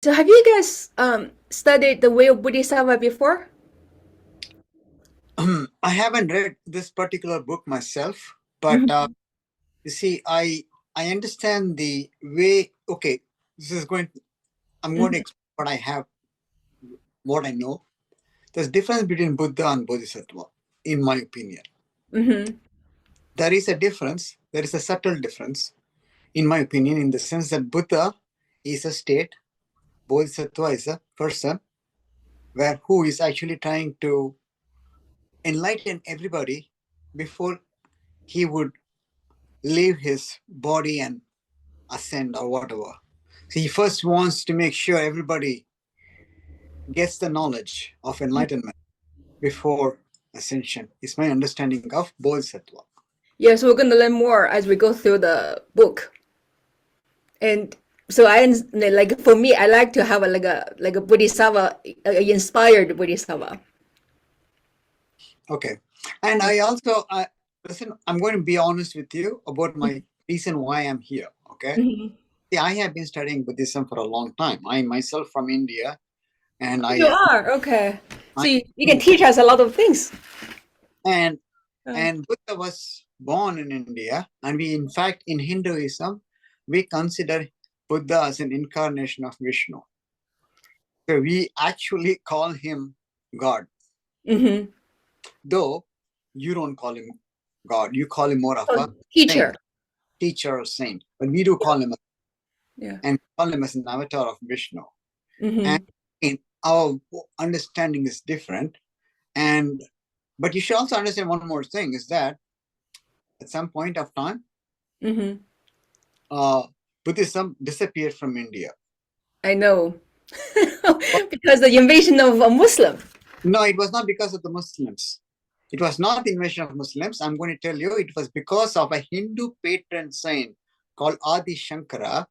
So have you guys studied the way of Bodhisattva before? I haven't read this particular book myself, but Mhm. you see, I understand the way. Okay, this is going. I'm going to Mhm. explain what I have, what I know. There's difference between Buddha and Bodhisattva, in my opinion. Mhm. There is a difference. There is a subtle difference, in my opinion, in the sense that Buddha is a state, Bodhisattva is a person, where who is actually trying to enlighten everybody before he would leave his body and ascend or whatever. So he first wants to make sure everybody gets the knowledge of enlightenment before ascension. Is my understanding of Bodhisattva. Yeah, so we're gonna learn more as we go through the book. And so like for me, I like to have a Bodhisattva, inspired Bodhisattva. Okay. And I also, listen, I'm going to be honest with you about my reason why I'm here. Okay. Mhm. See, I have been studying Buddhism for a long time. I myself from India, and You I, are okay. I So you can teach us a lot of things. and Uh, and Buddha was born in India, and we, in fact, in Hinduism, we consider Buddha as an incarnation of Vishnu. So we actually call him God, mhm. though you don't call him God. You call him more of Oh, a teacher. saint, teacher or saint, but we do call him Yeah. and call him as an avatar of Vishnu. And Mhm. in our understanding is different. And but you should also understand one more thing is that at some point of time, Mhm. uh, Buddhism disappeared from India. I know. But Because the invasion of a Muslim. no, it was not because of the Muslims. It was not the invasion of Muslims. I'm going to tell you, it was because of a Hindu patron saint called Adi Shankara,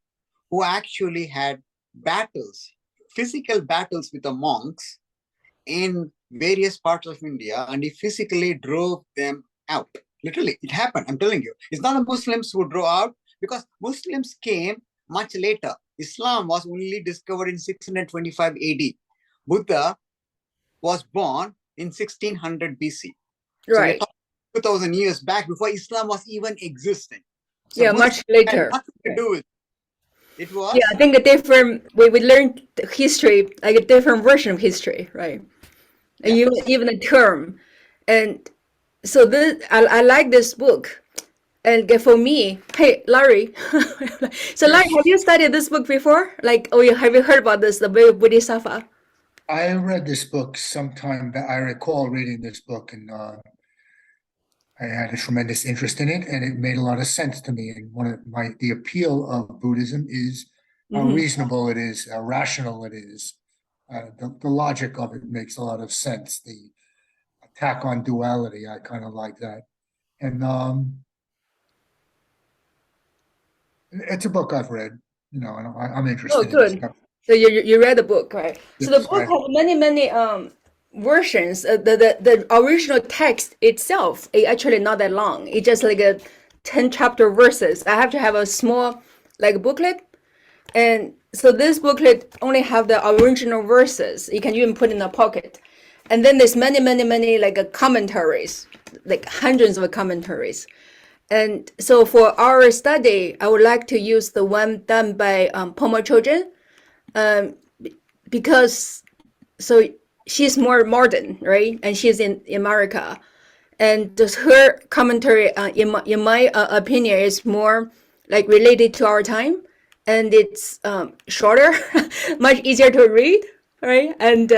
who actually had battles, physical battles with the monks in various parts of India, and he physically drove them out. Literally, it happened. I'm telling you. It's not the Muslims who drove out because Muslims came much later. Islam was only discovered in 625 AD. Buddha was born in 1600 BC. So we're Right. talking 2000 years back before Islam was even existing. So Yeah, Muslims much had later. nothing to Yeah. do with it. It Yeah, I was think a different we learned history, like a different version of history, right? And yeah. even a term. And so this I like this book. And for me, hey Larry, so Larry, Yes, have you studied this book before? Like, oh, have you heard about this, the way of Bodhisattva? I read this book sometime back. I recall reading this book, and I had a tremendous interest in it, and it made a lot of sense to me. And the appeal of Buddhism is how Hmm. reasonable it is, how rational it is. The logic of it makes a lot of sense. The attack on duality, I kind of like that. And it's a book I've read, and I'm Oh, interested in good. stuff. So you read the book, right? So the Yes, book has many versions. The original text itself is actually not that long. It's just like a 10 chapter verses. I have to have a small like booklet, and so this booklet only have the original verses. You can even put in a pocket, and then there's many like commentaries, like hundreds of commentaries. And so for our study, I would like to use the one done by Pomo Chojun, because so she's more modern, right? And she's in America, and just her commentary, in my opinion, is more like related to our time, and it's shorter, much easier to read, right? And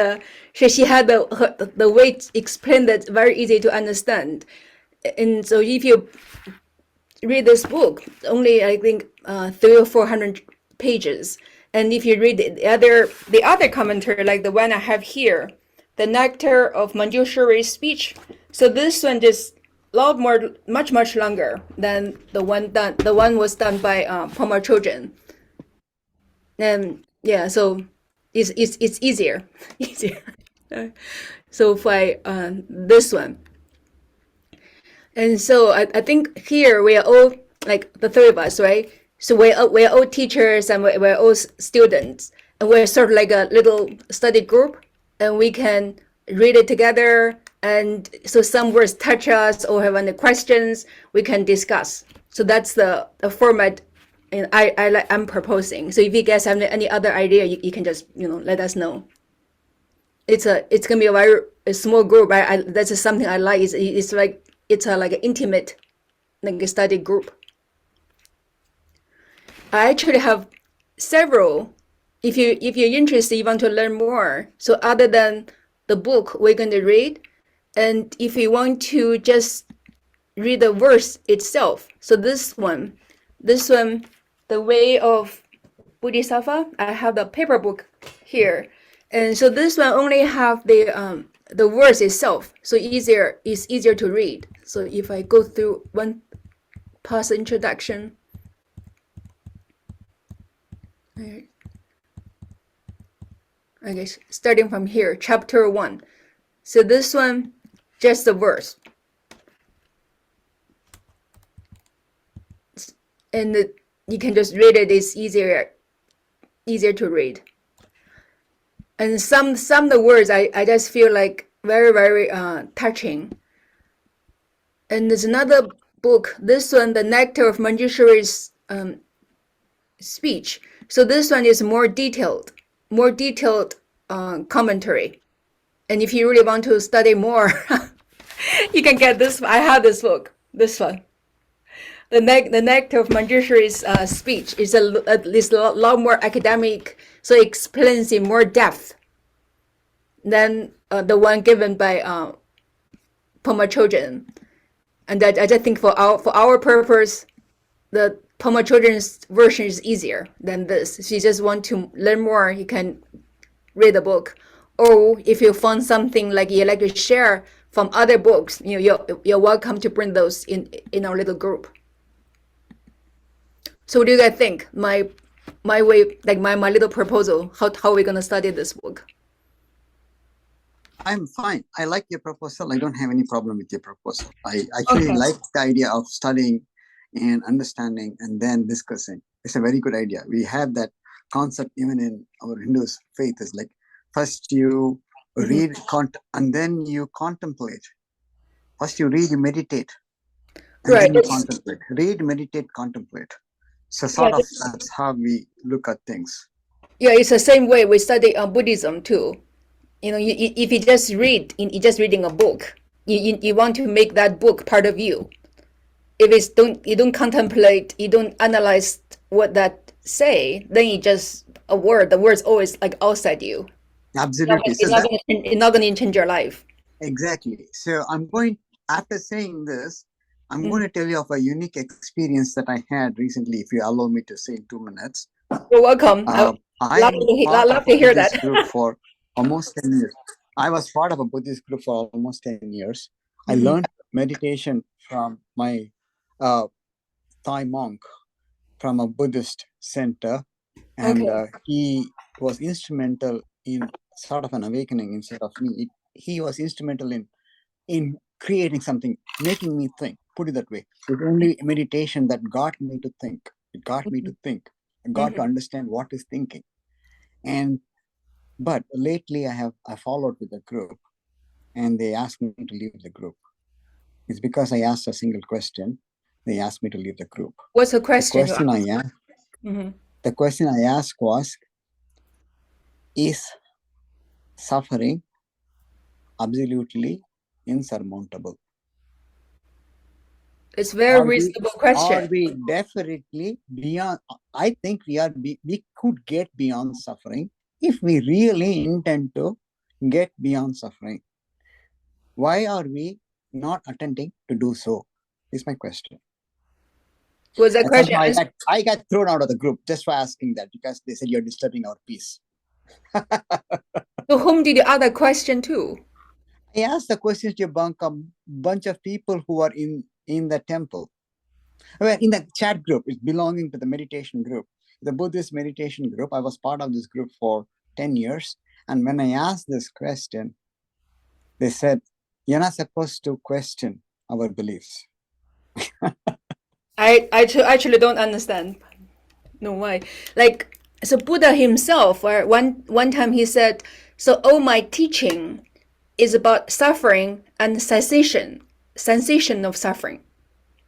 she had the way to explain that very easy to understand. And so if you read this book, only I think 300 or 400 pages. And if you read the other commentary, like the one I have here, the Nectar of Manjushri's speech. So this one just a lot more, much longer than the one done. The one was done by Poma Chojun. And yeah, so it's easier, easier. So for this one, and so I think here we are all like the three of us, right? So we're all teachers and we're all students. and we're sort of like a little study group, and we can read it together. And so some words touch us or have any questions, we can discuss. So that's the format, and I'm proposing. So if you guys have any other idea, you can just let us know. It's gonna be a small group. That's something I like. It's like like an intimate like a study group. I actually have several. If you're interested, you want to learn more. So other than the book we're going to read, and if you want to just read the verse itself, so this one, The Way of Bodhisattva, I have the paper book here, and so this one only have the verse itself, so it's easier to read. So if I go through one past introduction. I guess starting from here, chapter 1. So this one, just the verse. And you can just read it. It's easier to read. And some of the words I just feel like very, very touching. And there's another book, this one, The Nectar of Manjushri's speech. So this one is more detailed commentary. And if you really want to study more, you can get this. I have this book, this one. The Nectar of Manjushri's speech is at least a lot more academic, so it explains in more depth than the one given by Pema Chodron. And I just think for our purpose, the Pema Chodron's version is easier than this. If you just want to learn more, you can read the book. Or if you find something like you like to share from other books, you're welcome to bring those in our little group. So what do you guys think? My way, like my little proposal, how are we gonna study this book? I'm fine. I like your proposal. I don't have any problem with your proposal. I actually like the idea of studying and understanding and then discussing. It's a very good idea. We have that concept even in our Hindu faith. Is like first you read and then you contemplate. First you read, you meditate, and then you contemplate. Read, meditate, contemplate. So sort of that's how we look at things. Yeah, it's the same way we study Buddhism too. If you just read, you're just reading a book. You want to make that book part of you. If you don't contemplate, you don't analyze what that say, then you just a word. The word's always like outside you. Absolutely. It's not going to change your life. Exactly. So after saying this, I'm going to tell you of a unique experience that I had recently, if you allow me to say in 2 minutes. You're welcome. I love to hear that. Group for almost 10 years. I was part of a Buddhist group for almost 10 years. I learned meditation from my Thai monk from a Buddhist center. And he was instrumental in sort of an awakening inside of me. He was instrumental in creating something, making me think, put it that way. It's only meditation that got me to think. It got me to think. I got to understand what is thinking. But lately I followed with the group and they asked me to leave the group. It's because I asked a single question. They asked me to leave the group. What's the question? The question I asked was, is suffering absolutely insurmountable? It's a very reasonable question. Are we definitely beyond? I think we could get beyond suffering if we really intend to get beyond suffering. Why are we not attempting to do so? Is my question. Was that question? I got thrown out of the group just for asking that because they said you're disturbing our peace. So whom did the other question to? I asked the questions to a bunch of people who are in the temple. Well, in the chat group, it's belonging to the meditation group. The Buddhist meditation group. I was part of this group for 10 years. And when I asked this question, they said, you're not supposed to question our beliefs. I actually don't understand. No, why? Like, so Buddha himself, or one time he said, so all my teaching is about suffering and cessation of suffering.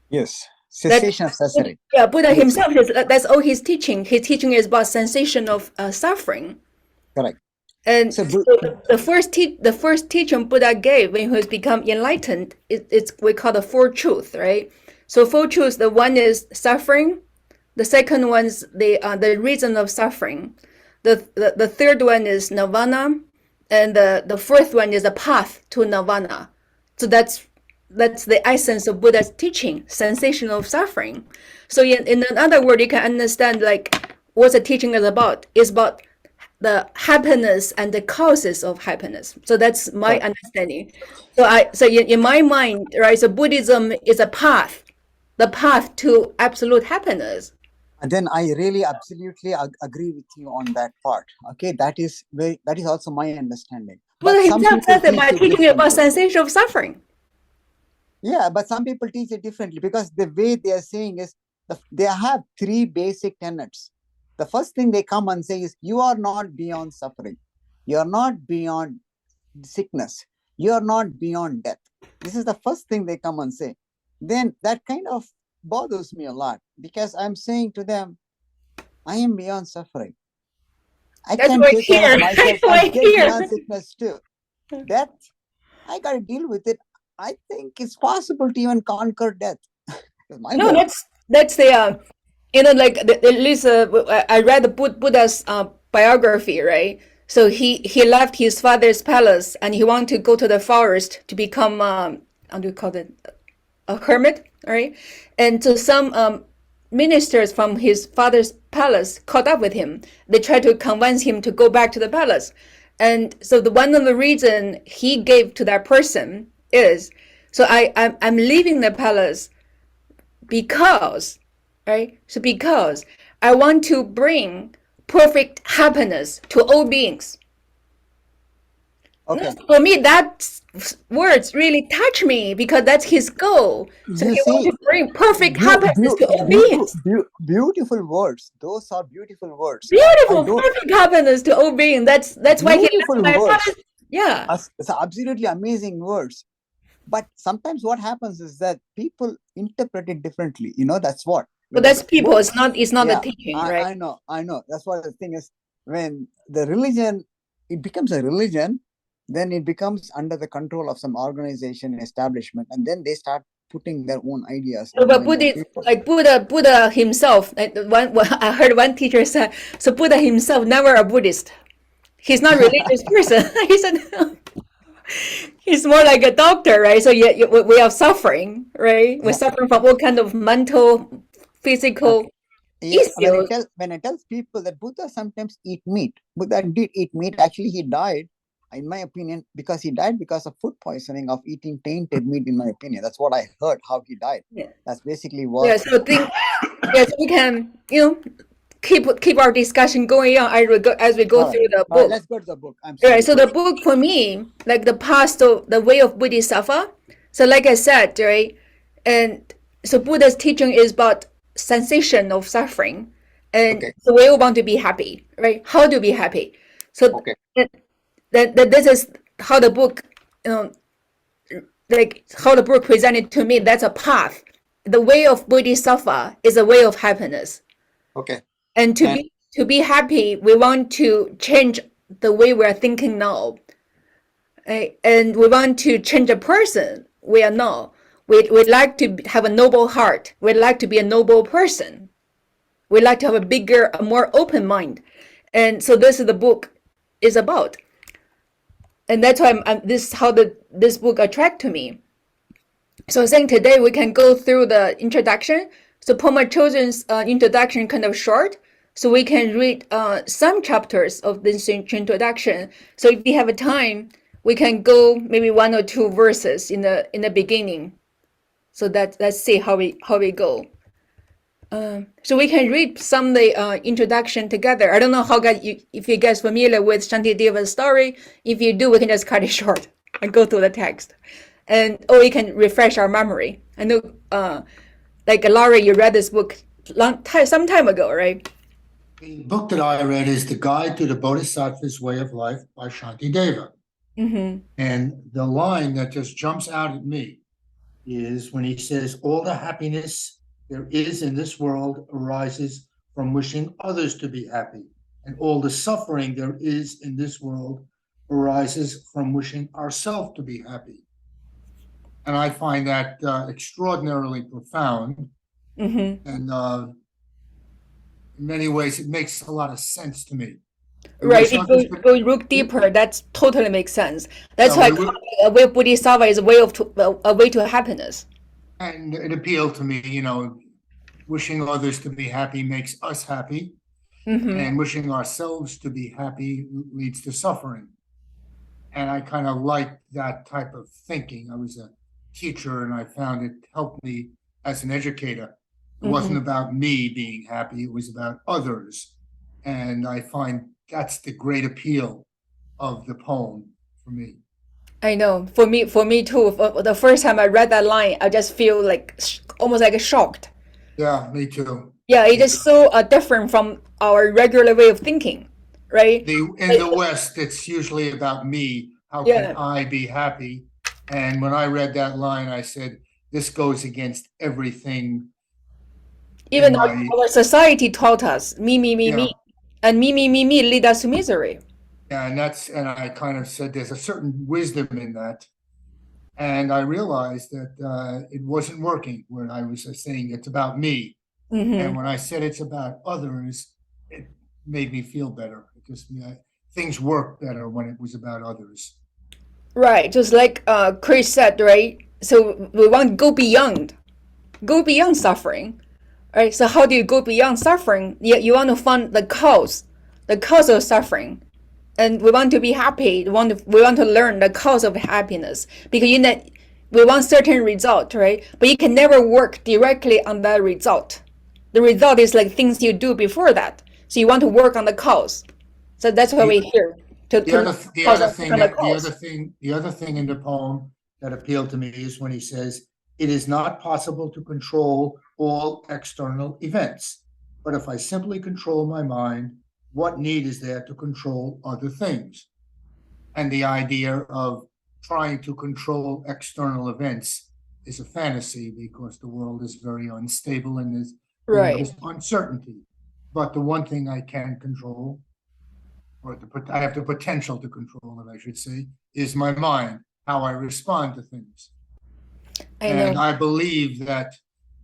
Yes. That Cessation of suffering. yeah, Buddha Yes. himself that's all his teaching. His teaching is about sensation of suffering. Correct. And So so the first teaching Buddha gave when he was become enlightened, it's we call the four truths, right? So four truths, the one is suffering, the second one's the reason of suffering, the third one is nirvana, and the fourth one is the path to nirvana. So that's the essence of Buddha's teaching, sensation of suffering. So in another word, you can understand like what the teaching is about. It's about the happiness and the causes of happiness. So that's my understanding. So in my mind, right? So Buddhism is a path, the path to absolute happiness. And then I really absolutely agree with you on that part. Okay, that is also my understanding. Buddha himself says that by teach it teaching about differently. sensation of suffering. Yeah, but some people teach it differently because the way they are saying is they have three basic tenets. The first thing they come and say is, you are not beyond suffering. You are not beyond sickness. You are not beyond death. This is the first thing they come and say. Then that kind of bothers me a lot because I'm saying to them, I am beyond suffering. I That's can right take care here. of myself That's right and get here. beyond sickness too. Death, I got to deal with it. I think it's possible to even conquer death. No, that's the like at least I read the Buddha's biography, right? So he left his father's palace and he wanted to go to the forest to become how do you call it, a hermit, right? And so some ministers from his father's palace caught up with him. They tried to convince him to go back to the palace. And so one of the reason he gave to that person is, so I'm leaving the palace because, right? So because I want to bring perfect happiness to all beings. Okay. For me, that words really touch me because that's his goal. So he wants to bring perfect happiness to all beings. Beautiful words. Those are beautiful words. Beautiful, perfect happiness to all beings. That's why he left my father. Yeah. It's absolutely amazing words. But sometimes what happens is that people interpret it differently. That's what. But that's people. It's not the teaching, right? I know. That's what the thing is. When the religion, it becomes a religion, then it becomes under the control of some organization, establishment, and then they start putting their own ideas. But Buddha himself, I heard one teacher say, so Buddha himself never a Buddhist. He's not a religious person. He said he's more like a doctor, right? So we are suffering, right? We're suffering from all kind of mental, physical issues. When I tell people that Buddha sometimes eat meat, Buddha did eat meat. Actually, he died, in my opinion, because he died because of food poisoning of eating tainted meat, in my opinion. That's what I heard, how he died. Yeah. That's basically what... Yeah, so we can, keep our discussion going on as we go through the book. Let's go to the book. Right, so the book for me, like the past, the way of Bodhisattva. So like I said, right, and so Buddha's teaching is about sensation of suffering, and so we all want to be happy, right? How to be happy? So that this is how the book, like how the book presented to me. That's a path. The way of Bodhisattva is a way of happiness. Okay. And to be happy, we want to change the way we are thinking now, right? And we want to change the person we are now. We'd like to have a noble heart. We'd like to be a noble person. We'd like to have a bigger, a more open mind. And so this is the book is about. And that's why this is how this book attracted to me. So I think today we can go through the introduction. So Poma Chosen's introduction kind of short. So we can read some chapters of this introduction. So if we have a time, we can go maybe one or two verses in the beginning. So let's see how we go. So we can read some of the introduction together. I don't know if you guys familiar with Shantideva's story. If you do, we can just cut it short and go through the text, or we can refresh our memory. I know, like Laurie, you read this book some time ago, right? The book that I read is The Guide to the Bodhisattva's Way of Life by Shantideva. Mm-hmm. And the line that just jumps out at me is when he says, all the happiness there is in this world arises from wishing others to be happy. And all the suffering there is in this world arises from wishing ourselves to be happy. And I find that extraordinarily profound. Mm-hmm. And in many ways, it makes a lot of sense to me. Right, it goes look deeper. That totally makes sense. That's why a way of Bodhisattva is a way to happiness. And it appealed to me, wishing others to be happy makes us happy, and wishing ourselves to be happy leads to suffering. And I kind of liked that type of thinking. I was a teacher, and I found it helped me as an educator. It wasn't about me being happy, it was about others. And I find that's the great appeal of the poem for me. I know. For me too. For the first time I read that line, I just feel like almost like shocked. Yeah, me too. Yeah, it's just so different from our regular way of thinking, right? In the West, it's usually about me. How can I be happy? And when I read that line, I said, this goes against everything. Even our society taught us me, and me lead us to misery. Yeah, and I kind of said there's a certain wisdom in that. And I realized that it wasn't working when I was saying it's about me. And when I said it's about others, it made me feel better because things work better when it was about others. Right, just like Chris said, right? So we want to go beyond suffering, right? So how do you go beyond suffering? You want to find the cause of suffering, and we want to be happy. We want to learn the cause of happiness because we want certain result, right? But you can never work directly on that result. The result is like things you do before that. So you want to work on the cause. So that's why we're here. The other thing in the poem that appealed to me is when he says, it is not possible to control all external events. But if I simply control my mind, what need is there to control other things? And the idea of trying to control external events is a fantasy because the world is very unstable and there's uncertainty. But the one thing I can control, or I have the potential to control it, I should say, is my mind, how I respond to things. And I believe that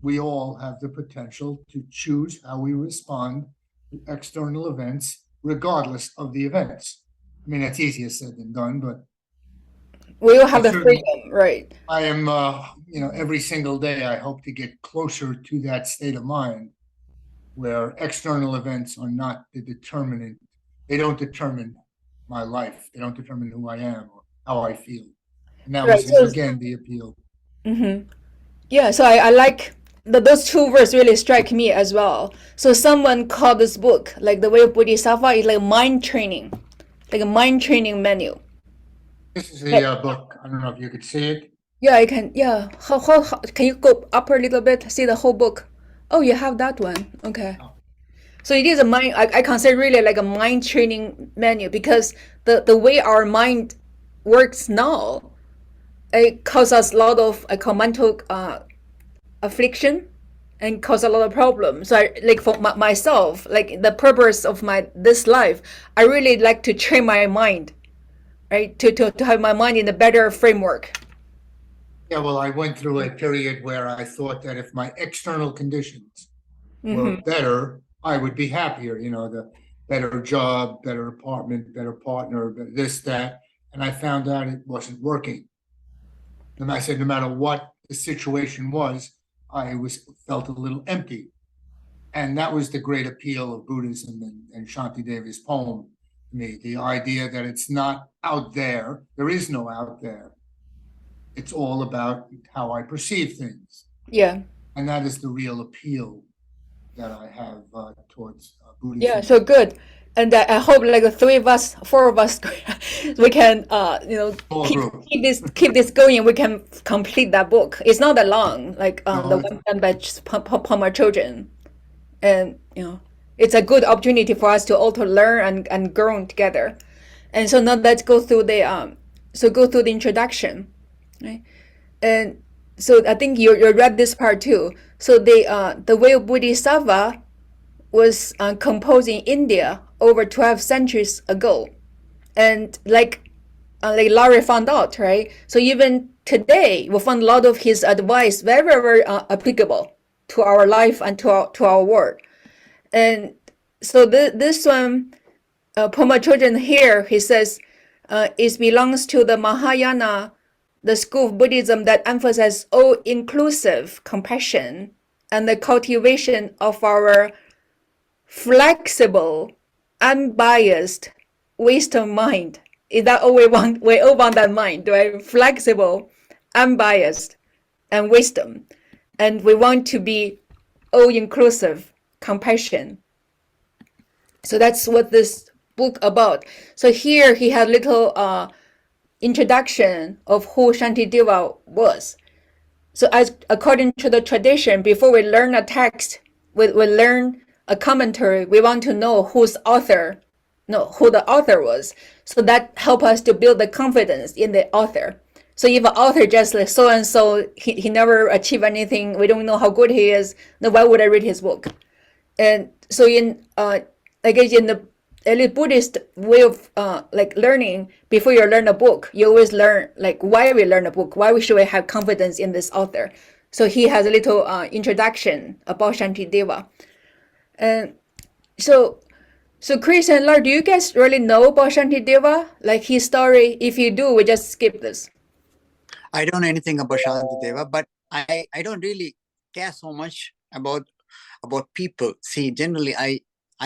we all have the potential to choose how we respond to external events, regardless of the events. I mean, that's easier said than done, but we all have the freedom, right? I am, every single day I hope to get closer to that state of mind where external events are not the determinant. They don't determine my life. They don't determine who I am or how I feel. And that was, again, the appeal. Yeah, so I like those two words really strike me as well. So someone called this book, like The Way of Bodhisattva, is like mind training, like a mind training menu. This is the book. I don't know if you could see it. Yeah, I can. Yeah, how can you go up a little bit, see the whole book? Oh, you have that one. Okay. Oh. So it is a mind. I consider really like a mind training menu because the way our mind works now, it causes us a lot of mental affliction and cause a lot of problems. So like for myself, like the purpose of this life, I really like to train my mind, right? To have my mind in a better framework. Yeah, well, I went through a period where I thought that if my external conditions were better, I would be happier, the better job, better apartment, better partner, this, that. And I found out it wasn't working. And I said, no matter what the situation was, I felt a little empty. And that was the great appeal of Buddhism and Shantideva's poem to me, the idea that it's not out there. There is no out there. It's all about how I perceive things. Yeah. And that is the real appeal that I have towards Buddhism. Yeah, so good. And I hope like the four of us, we can, keep this going. We can complete that book. It's not that long, like the one done by Pama children. And, It's a good opportunity for us to also learn and grow together. And so now let's go through the introduction, right? And so I think you read this part too. So the way Bodhisattva was composed in India over 12 centuries ago, and like Larry found out, right? So even today, we find a lot of his advice very, very applicable to our life and to our world. And so this one, Poma Children here, he says, it belongs to the Mahayana, the school of Buddhism that emphasizes all-inclusive compassion and the cultivation of our flexible, unbiased wisdom mind. Is that all we want? We all want that mind, right? Flexible, unbiased, and wisdom. And we want to be all-inclusive compassion. So that's what this book about. So here he had little introduction of who Shantideva was. So as according to the tradition, before we learn a text, we learn a commentary. We want to know who the author was. So that help us to build the confidence in the author. So if an author just like so and so, he never achieved anything, we don't know how good he is, then why would I read his book? And so in I guess in the early Buddhist way of like learning, before you learn a book, you always learn like why we learn a book, why should we have confidence in this author. So he has a little introduction about Shantideva. And so Chris and Lar, do you guys really know about Shantideva, like his story? If you do, we just skip this. I don't know anything about Shantideva, but I don't really care so much about people. See, generally I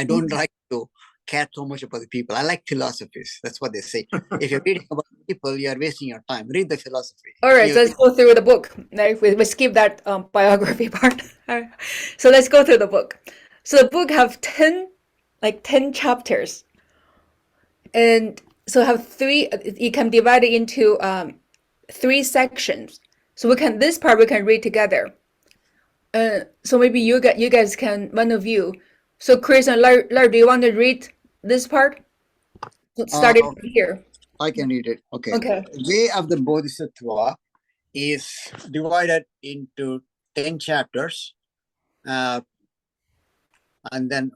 don't like to care so much about the people. I like philosophies. That's what they say. If you're reading about people, you are wasting your time. Read the philosophy. All right, so let's go through the book. Like we skip that biography part. So let's go through the book. So the book have 10 chapters, and so have three. You can divide it into 3 sections. So this part we can read together. So maybe you guys can, one of you. So Chris and Lar, do you want to read this part? Starting here. I can read it. Okay. Okay. Way of the Bodhisattva is divided into 10 chapters. And then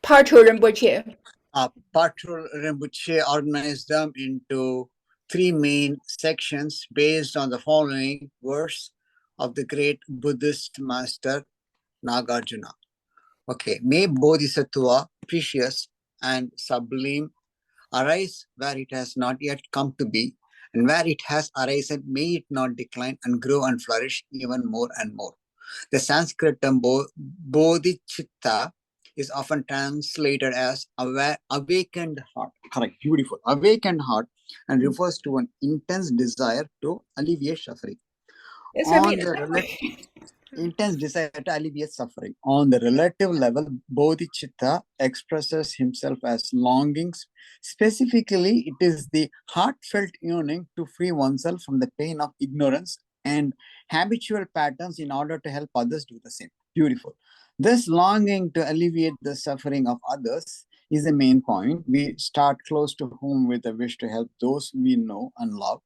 Patrul Rinpoche. Patrul Rinpoche organized them into 3 main sections based on the following verse of the great Buddhist master Nagarjuna. Okay, may Bodhisattva, precious and sublime, arise where it has not yet come to be, and where it has arisen, may it not decline and grow and flourish even more and more. The Sanskrit term Bodhichitta is often translated as awakened heart. Correct, beautiful. Awakened heart, and refers to an intense desire to alleviate suffering. Intense desire to alleviate suffering. On the relative level, Bodhicitta expresses himself as longings. Specifically, it is the heartfelt yearning to free oneself from the pain of ignorance and habitual patterns in order to help others do the same. Beautiful. This longing to alleviate the suffering of others is the main point. We start close to home with a wish to help those we know and love.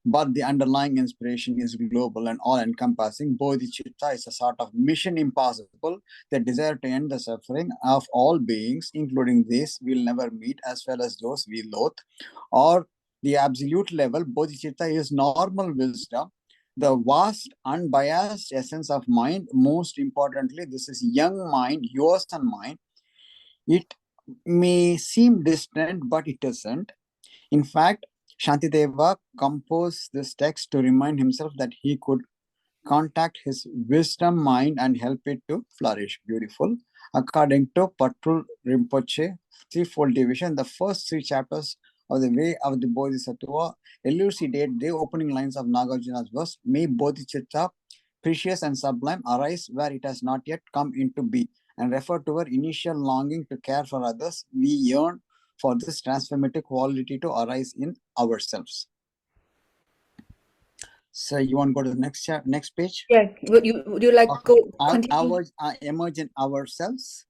But the underlying inspiration is global and all-encompassing. Bodhicitta is a sort of mission impossible, the desire to end the suffering of all beings, including these we'll never meet, as well as those we loathe. Or the absolute level, Bodhicitta is normal wisdom, the vast, unbiased essence of mind. Most importantly, this is young mind, yours and mine. It may seem distant, but it isn't. In fact, Shantideva composed this text to remind himself that he could contact his wisdom mind and help it to flourish. Beautiful. According to Patrul Rinpoche, threefold division, the first 3 chapters of the way of the Bodhisattva elucidate the opening lines of Nagarjuna's verse, may Bodhicitta, precious and sublime, arise where it has not yet come into being, and refer to our initial longing to care for others. We yearn for this transformative quality to arise in ourselves. So you want to go to the next page? Yeah, would you like go continue? Emerge in ourselves.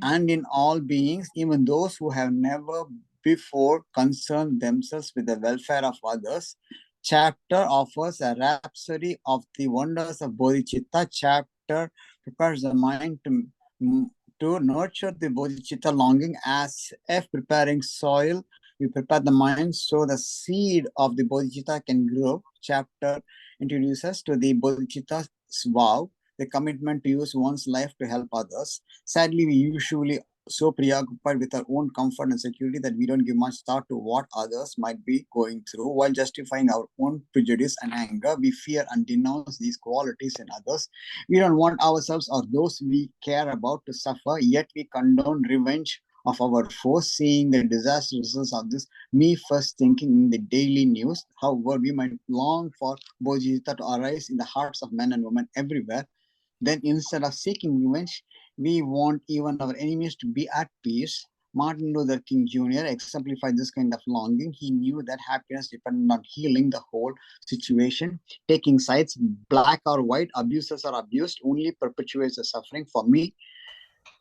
and in all beings, even those who have never before concerned themselves with the welfare of others. Chapter offers a rhapsody of the wonders of bodhicitta. Chapter prepares the mind to nurture the bodhicitta longing, as if preparing soil. We prepare the mind so the seed of the bodhicitta can grow. Chapter introduces to the bodhicitta's vow, the commitment to use one's life to help others. Sadly, we usually so preoccupied with our own comfort and security that we don't give much thought to what others might be going through. While justifying our own prejudice and anger, we fear and denounce these qualities in others. We don't want ourselves or those we care about to suffer, yet we condone revenge of our foes, seeing the disastrous results of this me first thinking in the daily news. However, we might long for Bodhicitta to arise in the hearts of men and women everywhere. Then, instead of seeking revenge, we want even our enemies to be at peace. Martin Luther King Jr. exemplified this kind of longing. He knew that happiness depended on healing the whole situation. Taking sides, black or white, abusers or abused, only perpetuates the suffering. For me,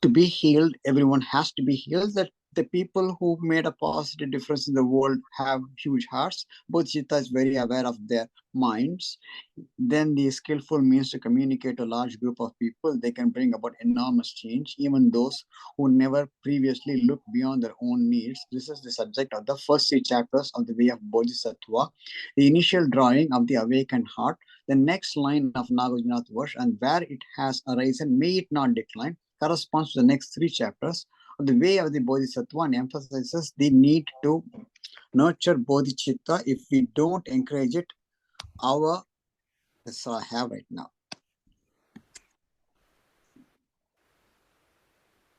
to be healed, everyone has to be healed. That the people who made a positive difference in the world have huge hearts. Bodhicitta is very aware of their minds. Then the skillful means to communicate to a large group of people, they can bring about enormous change, even those who never previously looked beyond their own needs. This is the subject of the first 3 chapters of the Way of Bodhisattva. The initial drawing of the awakened heart, the next line of Nagarjuna's verse, and where it has arisen, may it not decline, corresponds to the next 3 chapters of the Way of the Bodhisattva, and emphasizes the need to nurture bodhicitta. If we don't encourage it, that's all I have right now.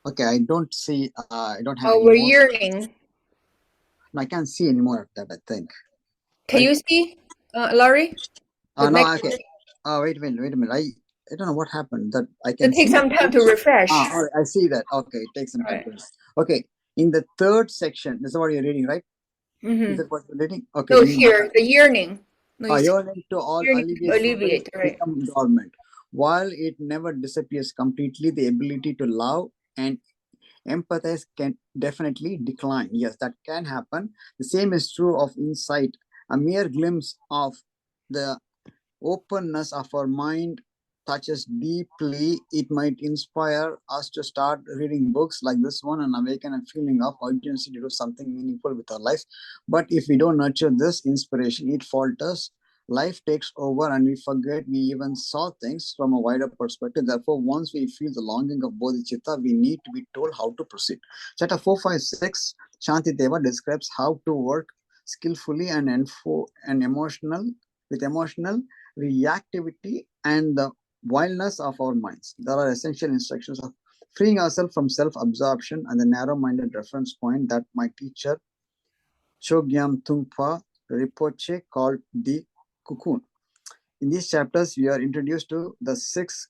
Okay, I don't see, I don't have any we're more. yearning. No, I can't see any more of that, I think. Can you see, Laurie? The No, next- okay. Wait a minute. I don't know what happened. That I It can takes see. some time to refresh. All right, I see that. Okay, it takes some time. Right. Okay, in the 3rd section, this is what you're reading, right? Is that what you're reading? Okay. No, here, the yearning. No, it's Yearning to all yearning to alleviate, right. become dormant. While it never disappears completely, the ability to love and empathize can definitely decline. Yes, that can happen. The same is true of insight. A mere glimpse of the openness of our mind touches deeply. It might inspire us to start reading books like this one and awaken a feeling of urgency to do something meaningful with our life. But if we don't nurture this inspiration, it falters. Life takes over and we forget we even saw things from a wider perspective. Therefore, once we feel the longing of bodhicitta, we need to be told how to proceed. Chapter 456, Shantideva describes how to work skillfully and with emotional reactivity and the wildness of our minds. There are essential instructions of freeing ourselves from self-absorption and the narrow-minded reference point that my teacher Chogyam Tungpa Rinpoche called the cocoon. In these chapters, we are introduced to the 6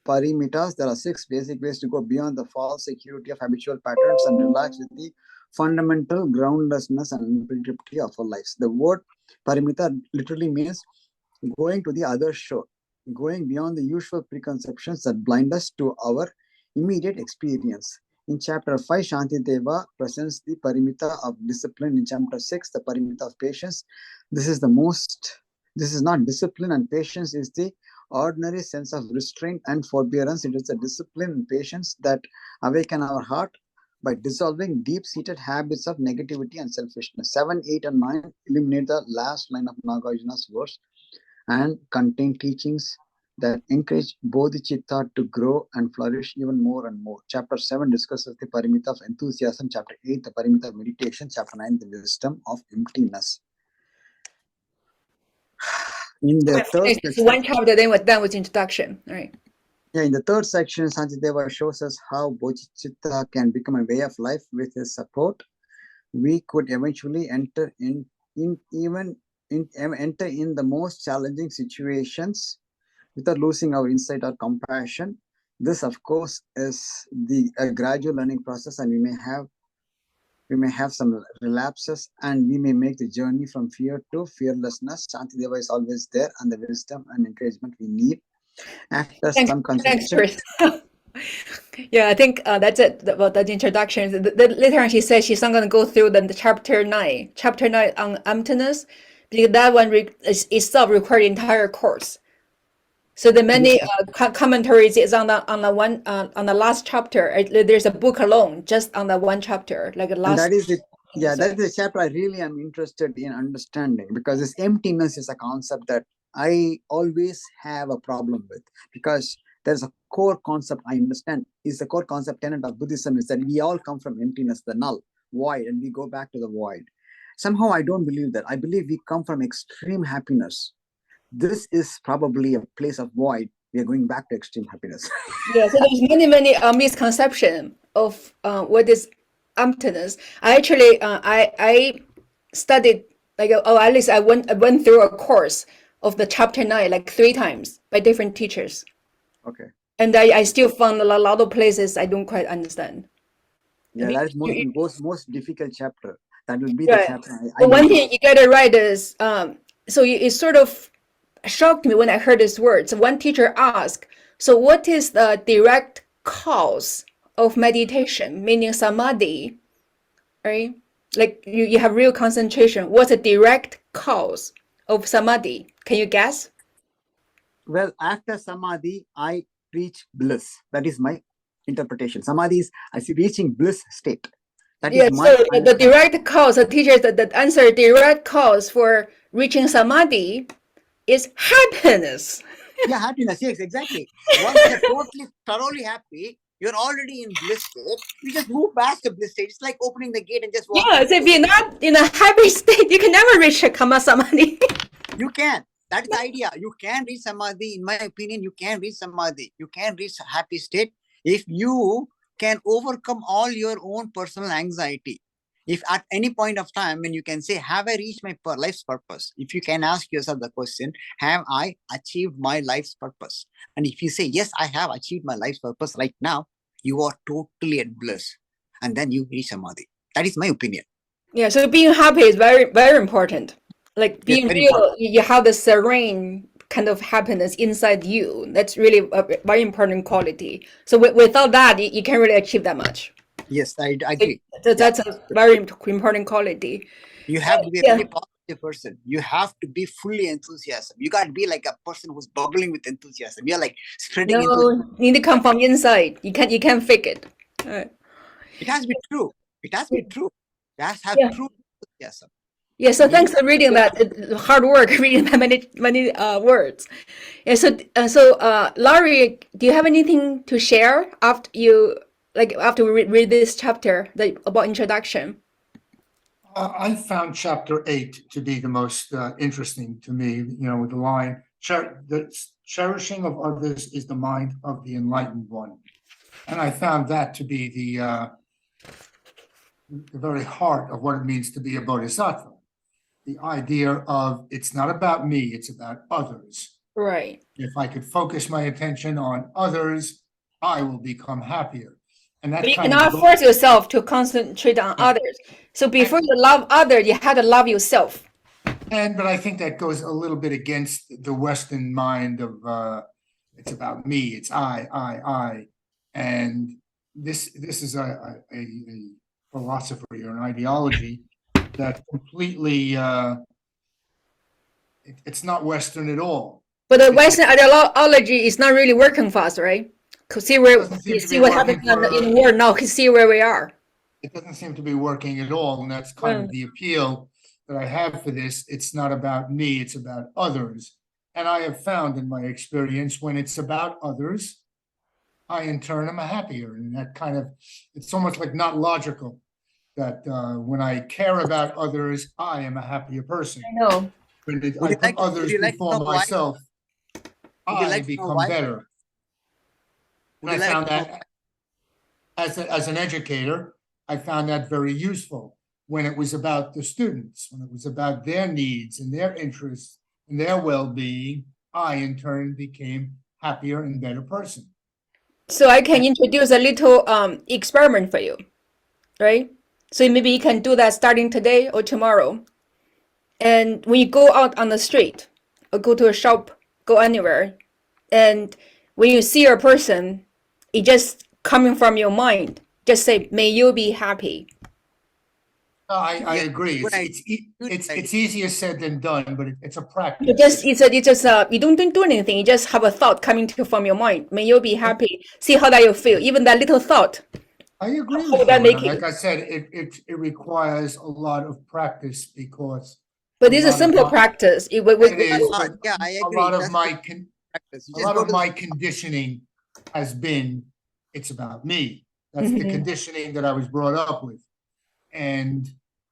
parimitas. There are 6 basic ways to go beyond the false security of habitual patterns and relax with the fundamental groundlessness and unpredictability of our lives. The word parimita literally means going to the other shore, going beyond the usual preconceptions that blind us to our immediate experience. In chapter 5, Shantideva presents the parimita of discipline. In chapter 6, the parimita of patience. This is not discipline, and patience is the ordinary sense of restraint and forbearance. It is the discipline and patience that awaken our heart by dissolving deep-seated habits of negativity and selfishness. 7, 8, and 9 eliminate the last line of Nagarjuna's verse and contain teachings that encourage bodhicitta to grow and flourish even more and more. Chapter 7 discusses the parimita of enthusiasm. Chapter 8, the parimita of meditation. Chapter 9, the wisdom of emptiness. In the third section, one chapter, then we're done with introduction. All right. Yeah, in the 3rd section, Shantideva shows us how bodhicitta can become a way of life. With his support, we could eventually enter in the most challenging situations without losing our insight or compassion. This, of course, is a gradual learning process, and we may have some relapses, and we may make the journey from fear to fearlessness. Shantideva is always there, and the wisdom and encouragement we need. After some consideration, Yeah, I think that's it about the introduction. Later on, she says she's not going to go through the chapter 9 on emptiness, because that one itself required the entire course. So the many commentaries is on the last chapter. There's a book alone just on the one chapter, like the And last. that is it. Yeah, that is the chapter I really am interested in understanding, because this emptiness is a concept that I always have a problem with, because there's a core concept I understand is the core concept tenet of Buddhism is that we all come from emptiness, the null, void, and we go back to the void. Somehow I don't believe that. I believe we come from extreme happiness. This is probably a place of void. We are going back to extreme happiness. Yeah, so there's many misconception of what is emptiness. I actually I studied like at least I went through a course of the chapter 9 like 3 times by different teachers, Okay. and I still found a lot of places I don't quite understand. Yeah, that is most difficult chapter. That will be the Right. chapter But one thing you gotta write is so it sort of shocked me when I heard this word. So one teacher asked, so what is the direct cause of meditation, meaning samadhi, right? Like you have real concentration. What's the direct cause of samadhi? Can you guess? Well, after samadhi, I reach bliss. That is my interpretation. Samadhi is reaching bliss state. That is my So the direct cause, the teacher, the answer, direct cause for reaching samadhi is happiness. Yeah, happiness. Yes, exactly. Once you're thoroughly happy, you're already in bliss state. You just move past the bliss state. It's like opening the gate and just walking. Yeah, so if you're not in a happy state, you can never reach a kama samadhi. You can. That's the idea. You can reach samadhi. In my opinion, you can reach samadhi. You can reach a happy state if you can overcome all your own personal anxiety. If at any point of time when you can say, have I reached my life's purpose? If you can ask yourself the question, have I achieved my life's purpose? And if you say, yes, I have achieved my life's purpose right now, you are totally at bliss. And then you reach samadhi. That is my opinion. Yeah, so being happy is very important. Like being very real, important. you have the serene kind of happiness inside you. That's really a very important quality. So without that, you can't really achieve that much. Yes, I agree. That's a very important quality. You have to be a very positive person. You have to be fully enthusiastic. You got to be like a person who's bubbling with enthusiasm. You're like spreading enthusiasm. You need to come from inside. You can't fake it. It has to be true. It has to be true. It has to have true enthusiasm. Yeah, so thanks for reading that. Hard work reading that many words. Yeah, so Laurie, do you have anything to share after we read this chapter about introduction? I found chapter 8 to be the most interesting to me, with the line, the cherishing of others is the mind of the enlightened one. And I found that to be the very heart of what it means to be a bodhisattva. The idea of it's not about me, it's about others. Right. If I could focus my attention on others, I will become happier. And that but you cannot force yourself to concentrate on others. So before you love others, you have to love yourself. But I think that goes a little bit against the Western mind of it's about me, it's I. And this is a philosophy or an ideology that completely it's not Western at all. But the Western ideology is not really working for us, right? See what happens in the world now. See where we are. It doesn't seem to be working at all, and that's kind of the appeal that I have for this. It's not about me; it's about others. And I have found in my experience, when it's about others, I in turn am happier, and that kind of it's almost like not logical. That when I care about others, I am a happier person. I know. When I put others before myself, I become better. And I found that as an educator, I found that very useful when it was about the students, when it was about their needs and their interests and their well-being. I in turn became happier and better person. So I can introduce a little experiment for you, right? So maybe you can do that starting today or tomorrow. And when you go out on the street or go to a shop, go anywhere, and when you see a person It just coming from your mind. Just say, may you be happy. I Yeah, agree. good idea. It's easier said than done, but it's a practice. It's just you don't do anything. You just have a thought coming from your mind. May you be happy. See how that you feel. Even that little thought. I agree How with would that you. make And you? like I said, it requires a lot of practice because But a it's a lot of simple my- practice. it is, but Yeah, I a agree. lot of That's my good practice. You a just lot go of to my conditioning has been it's about me. That's the Mhm. conditioning that I was brought up with. And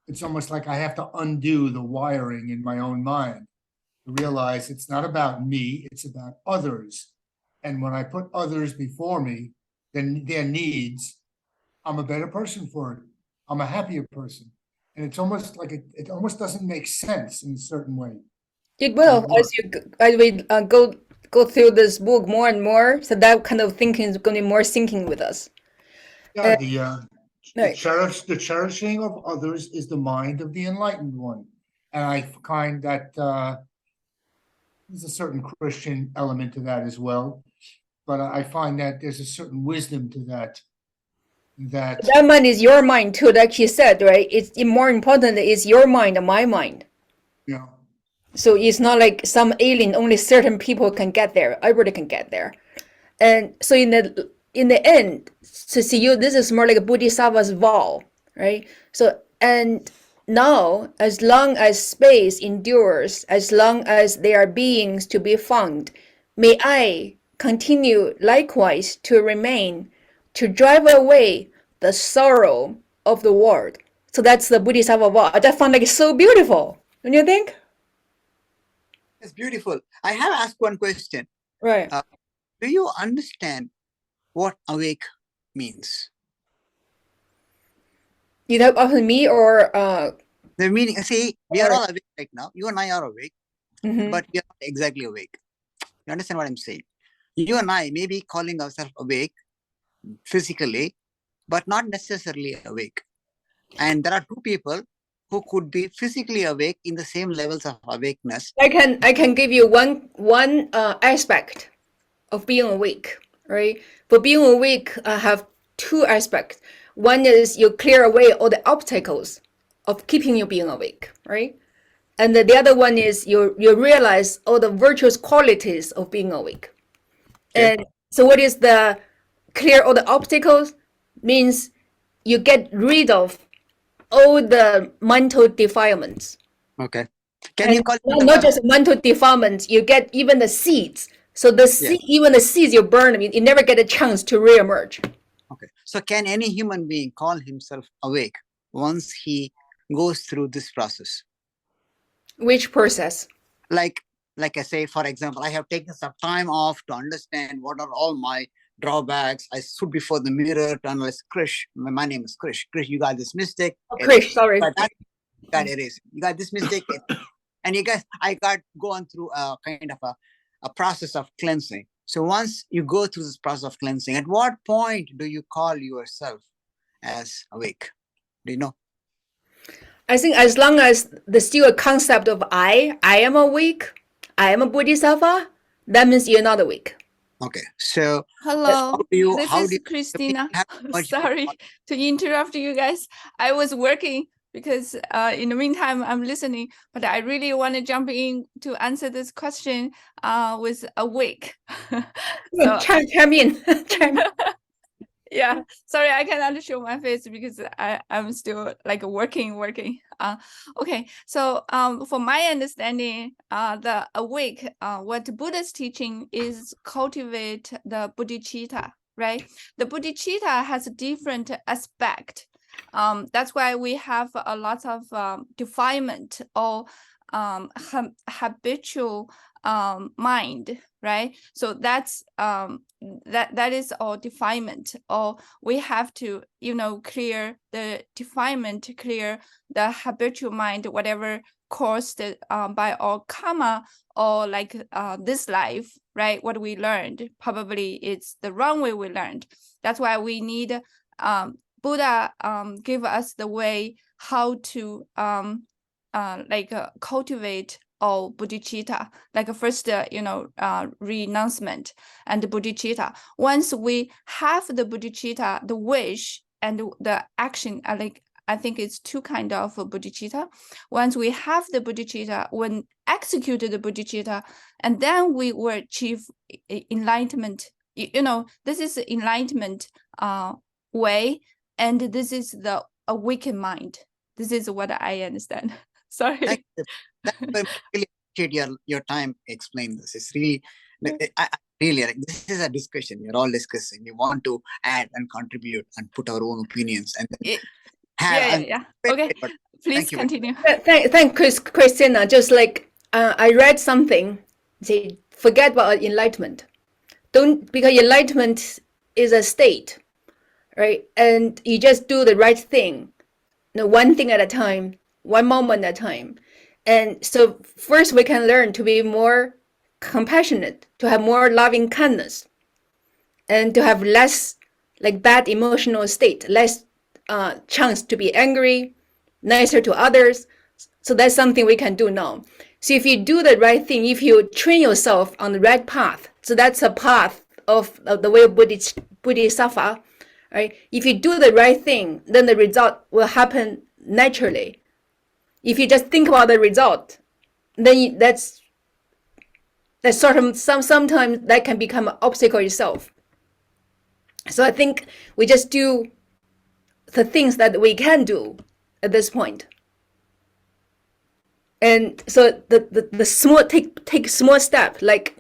it's almost like I have to undo the wiring in my own mind to realize it's not about me, it's about others. And when I put others before me, then their needs, I'm a better person for it. I'm a happier person. And it's almost like it almost doesn't make sense in a certain way. It will as we go through this book more and more. So that kind of thinking is going to be more sinking with us. Yeah, Right. the cherishing of others is the mind of the enlightened one. And I find that there's a certain Christian element to that as well. But I find that there's a certain wisdom to that. That That mind is your mind too, like she said, right? It's more important is your mind and my mind. you know, So it's not like some alien, only certain people can get there. Everybody can get there. And so in the end, to see you, this is more like a Bodhisattva's vow, right? So and now, as long as space endures, as long as there are beings to be found, may I continue likewise to remain, to drive away the sorrow of the world. So that's the Bodhisattva vow. I found like so beautiful. Don't you think? it's beautiful. I have asked one question. Right. Do you understand what awake means? You talk about me or The meaning, see, we are all awake right now. You and I are awake, mhm. but we are not exactly awake. You understand what I'm saying? You and I may be calling ourselves awake physically, but not necessarily awake. And there are two people who could be physically awake in the same levels of awakeness. I can give you one aspect of being awake, right? For being awake, I have two aspects. One is you clear away all the obstacles of keeping you being awake, right? And the other one is you realize all the virtuous qualities of being awake. Okay. And so what is the clear all the obstacles? Means you get rid of all the mental defilements. Okay. Can And you call not just mental defilements, you get even the seeds. So even the seeds you burn, you never get a chance to reemerge. Okay. So can any human being call himself awake once he goes through this process? Which process? Like I say, for example, I have taken some time off to understand what are all my drawbacks. I stood before the mirror to analyze. Krish, my name is Krish. Krish, you got this mistake. Oh, Krish, sorry. Got erased. You got this mistake. And you guys, I got gone through a kind of a process of cleansing. So once you go through this process of cleansing, at what point do you call yourself as awake? Do you know? I think as long as there's still a concept of I am awake, I am a Bodhisattva, that means you're not awake. Okay. So hello, this is you Christina. Sorry to interrupt you guys. I was working because in the meantime I'm listening, but I really want to jump in to answer this question with awake. So, chime in. Yeah, sorry, I cannot show my face because I'm still like working. Okay, so for my understanding, the awake, what Buddha's teaching is cultivate the bodhicitta, right? The bodhicitta has a different aspect. That's why we have a lot of defilement or habitual mind, right? So that's that is all defilement, or we have to clear the defilement, clear the habitual mind, whatever caused by our karma, or like this life, right? What we learned, probably it's the wrong way we learned. That's why we need Buddha give us the way how to cultivate of bodhicitta, like first, renouncement and bodhicitta. Once we have the bodhicitta, the wish and the action, I think it's two kind of bodhicitta. Once we have the bodhicitta, when executed the bodhicitta, and then we will achieve enlightenment. This is the enlightenment way, and this is the awakened mind. This is what I understand. Sorry. Thank you. I really appreciate your time explain this. It's really, I really like, this is a discussion. You're all discussing. You want to add and contribute and put our own opinions and then yeah. Okay, please continue. Thank Christina. Just like I read something, say forget about enlightenment. Because enlightenment is a state, right? And you just do the right thing, one thing at a time, one moment at a time. And so first we can learn to be more compassionate, to have more loving kindness, and to have less like bad emotional state, less chance to be angry, nicer to others. So that's something we can do now. So if you do the right thing, if you train yourself on the right path, so that's a path of the way of Bodhisattva, right? If you do the right thing, then the result will happen naturally. If you just think about the result, then that's sort of sometimes that can become an obstacle itself. So I think we just do the things that we can do at this point. And so the small take small step, like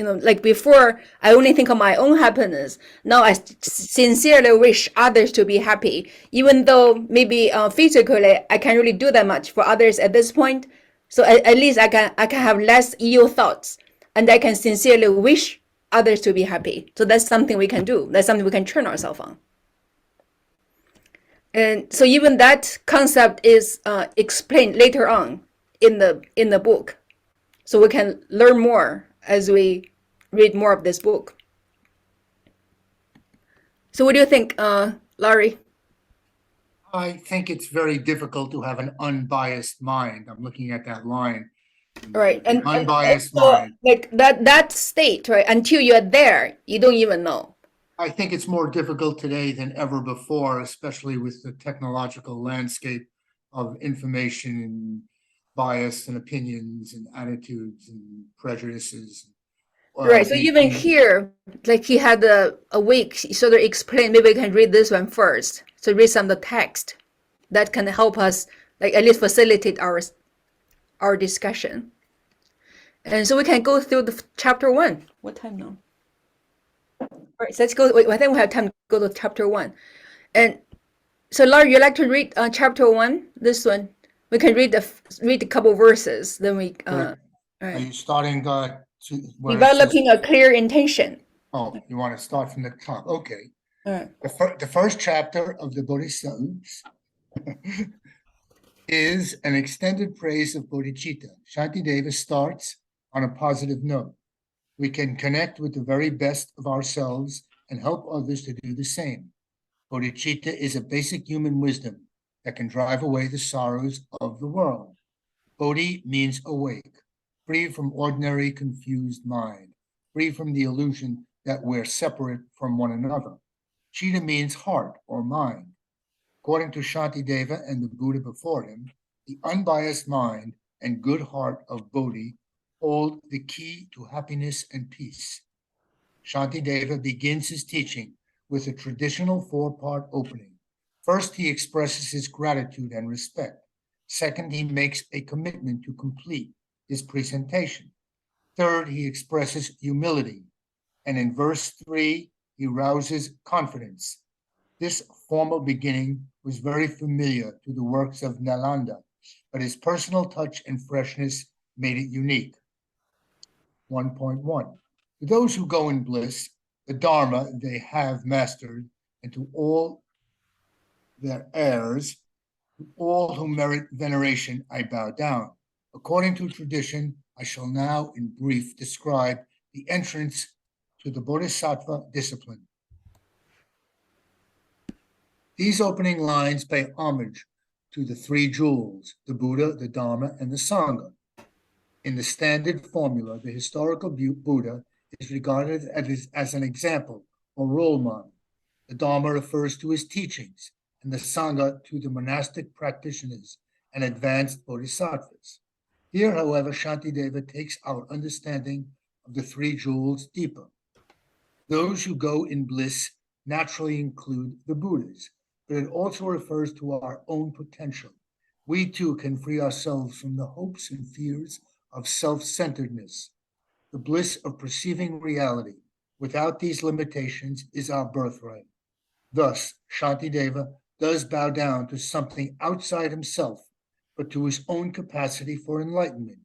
like before I only think of my own happiness. Now I sincerely wish others to be happy, even though maybe physically I can't really do that much for others at this point. So at least I can have less ill thoughts, and I can sincerely wish others to be happy. So that's something we can do. That's something we can train ourselves on. And so even that concept is explained later on in the book. So we can learn more as we read more of this book. So what do you think, Laurie? I think it's very difficult to have an unbiased mind. I'm looking at that line. Right, and unbiased so, mind. like that state, right? Until you're there, you don't even know. I think it's more difficult today than ever before, especially with the technological landscape of information and bias and opinions and attitudes and prejudices. Right. So even here, like he had a week sort of explain. Maybe we can read this one first. So read some of the text that can help us, like at least facilitate our discussion. And so we can go through the chapter 1. What time now? All right. So let's go. I think we have time to go to chapter 1. And so Laura, you like to read chapter 1? This one. We can read a couple verses. Then we. Are you starting developing a clear intention. Oh, you want to start from the top? Okay. All right. The first chapter of the Bodhisattva is an extended praise of bodhicitta. Shantideva starts on a positive note. We can connect with the very best of ourselves and help others to do the same. Bodhicitta is a basic human wisdom that can drive away the sorrows of the world. Bodhi means awake, free from ordinary confused mind, free from the illusion that we're separate from one another. Chitta means heart or mind. According to Shantideva and the Buddha before him, the unbiased mind and good heart of Bodhi hold the key to happiness and peace. Shantideva begins his teaching with a traditional 4-part opening. First, he expresses his gratitude and respect. Second, he makes a commitment to complete his presentation. Third, he expresses humility. And in verse 3, he rouses confidence. This formal beginning was very familiar to the works of Nalanda, but his personal touch and freshness made it unique. 1.1. To those who go in bliss, the Dharma they have mastered, and to all their heirs, to all who merit veneration, I bow down. According to tradition, I shall now in brief describe the entrance to the Bodhisattva discipline. These opening lines pay homage to the 3 jewels, the Buddha, the Dharma, and the Sangha. In the standard formula, the historical Buddha is regarded as an example or role model. The Dharma refers to his teachings, and the Sangha to the monastic practitioners and advanced bodhisattvas. Here, however, Shantideva takes our understanding of the three jewels deeper. Those who go in bliss naturally include the Buddhas, but it also refers to our own potential. We too can free ourselves from the hopes and fears of self-centeredness. The bliss of perceiving reality without these limitations is our birthright. Thus, Shantideva does bow down to something outside himself, but to his own capacity for enlightenment.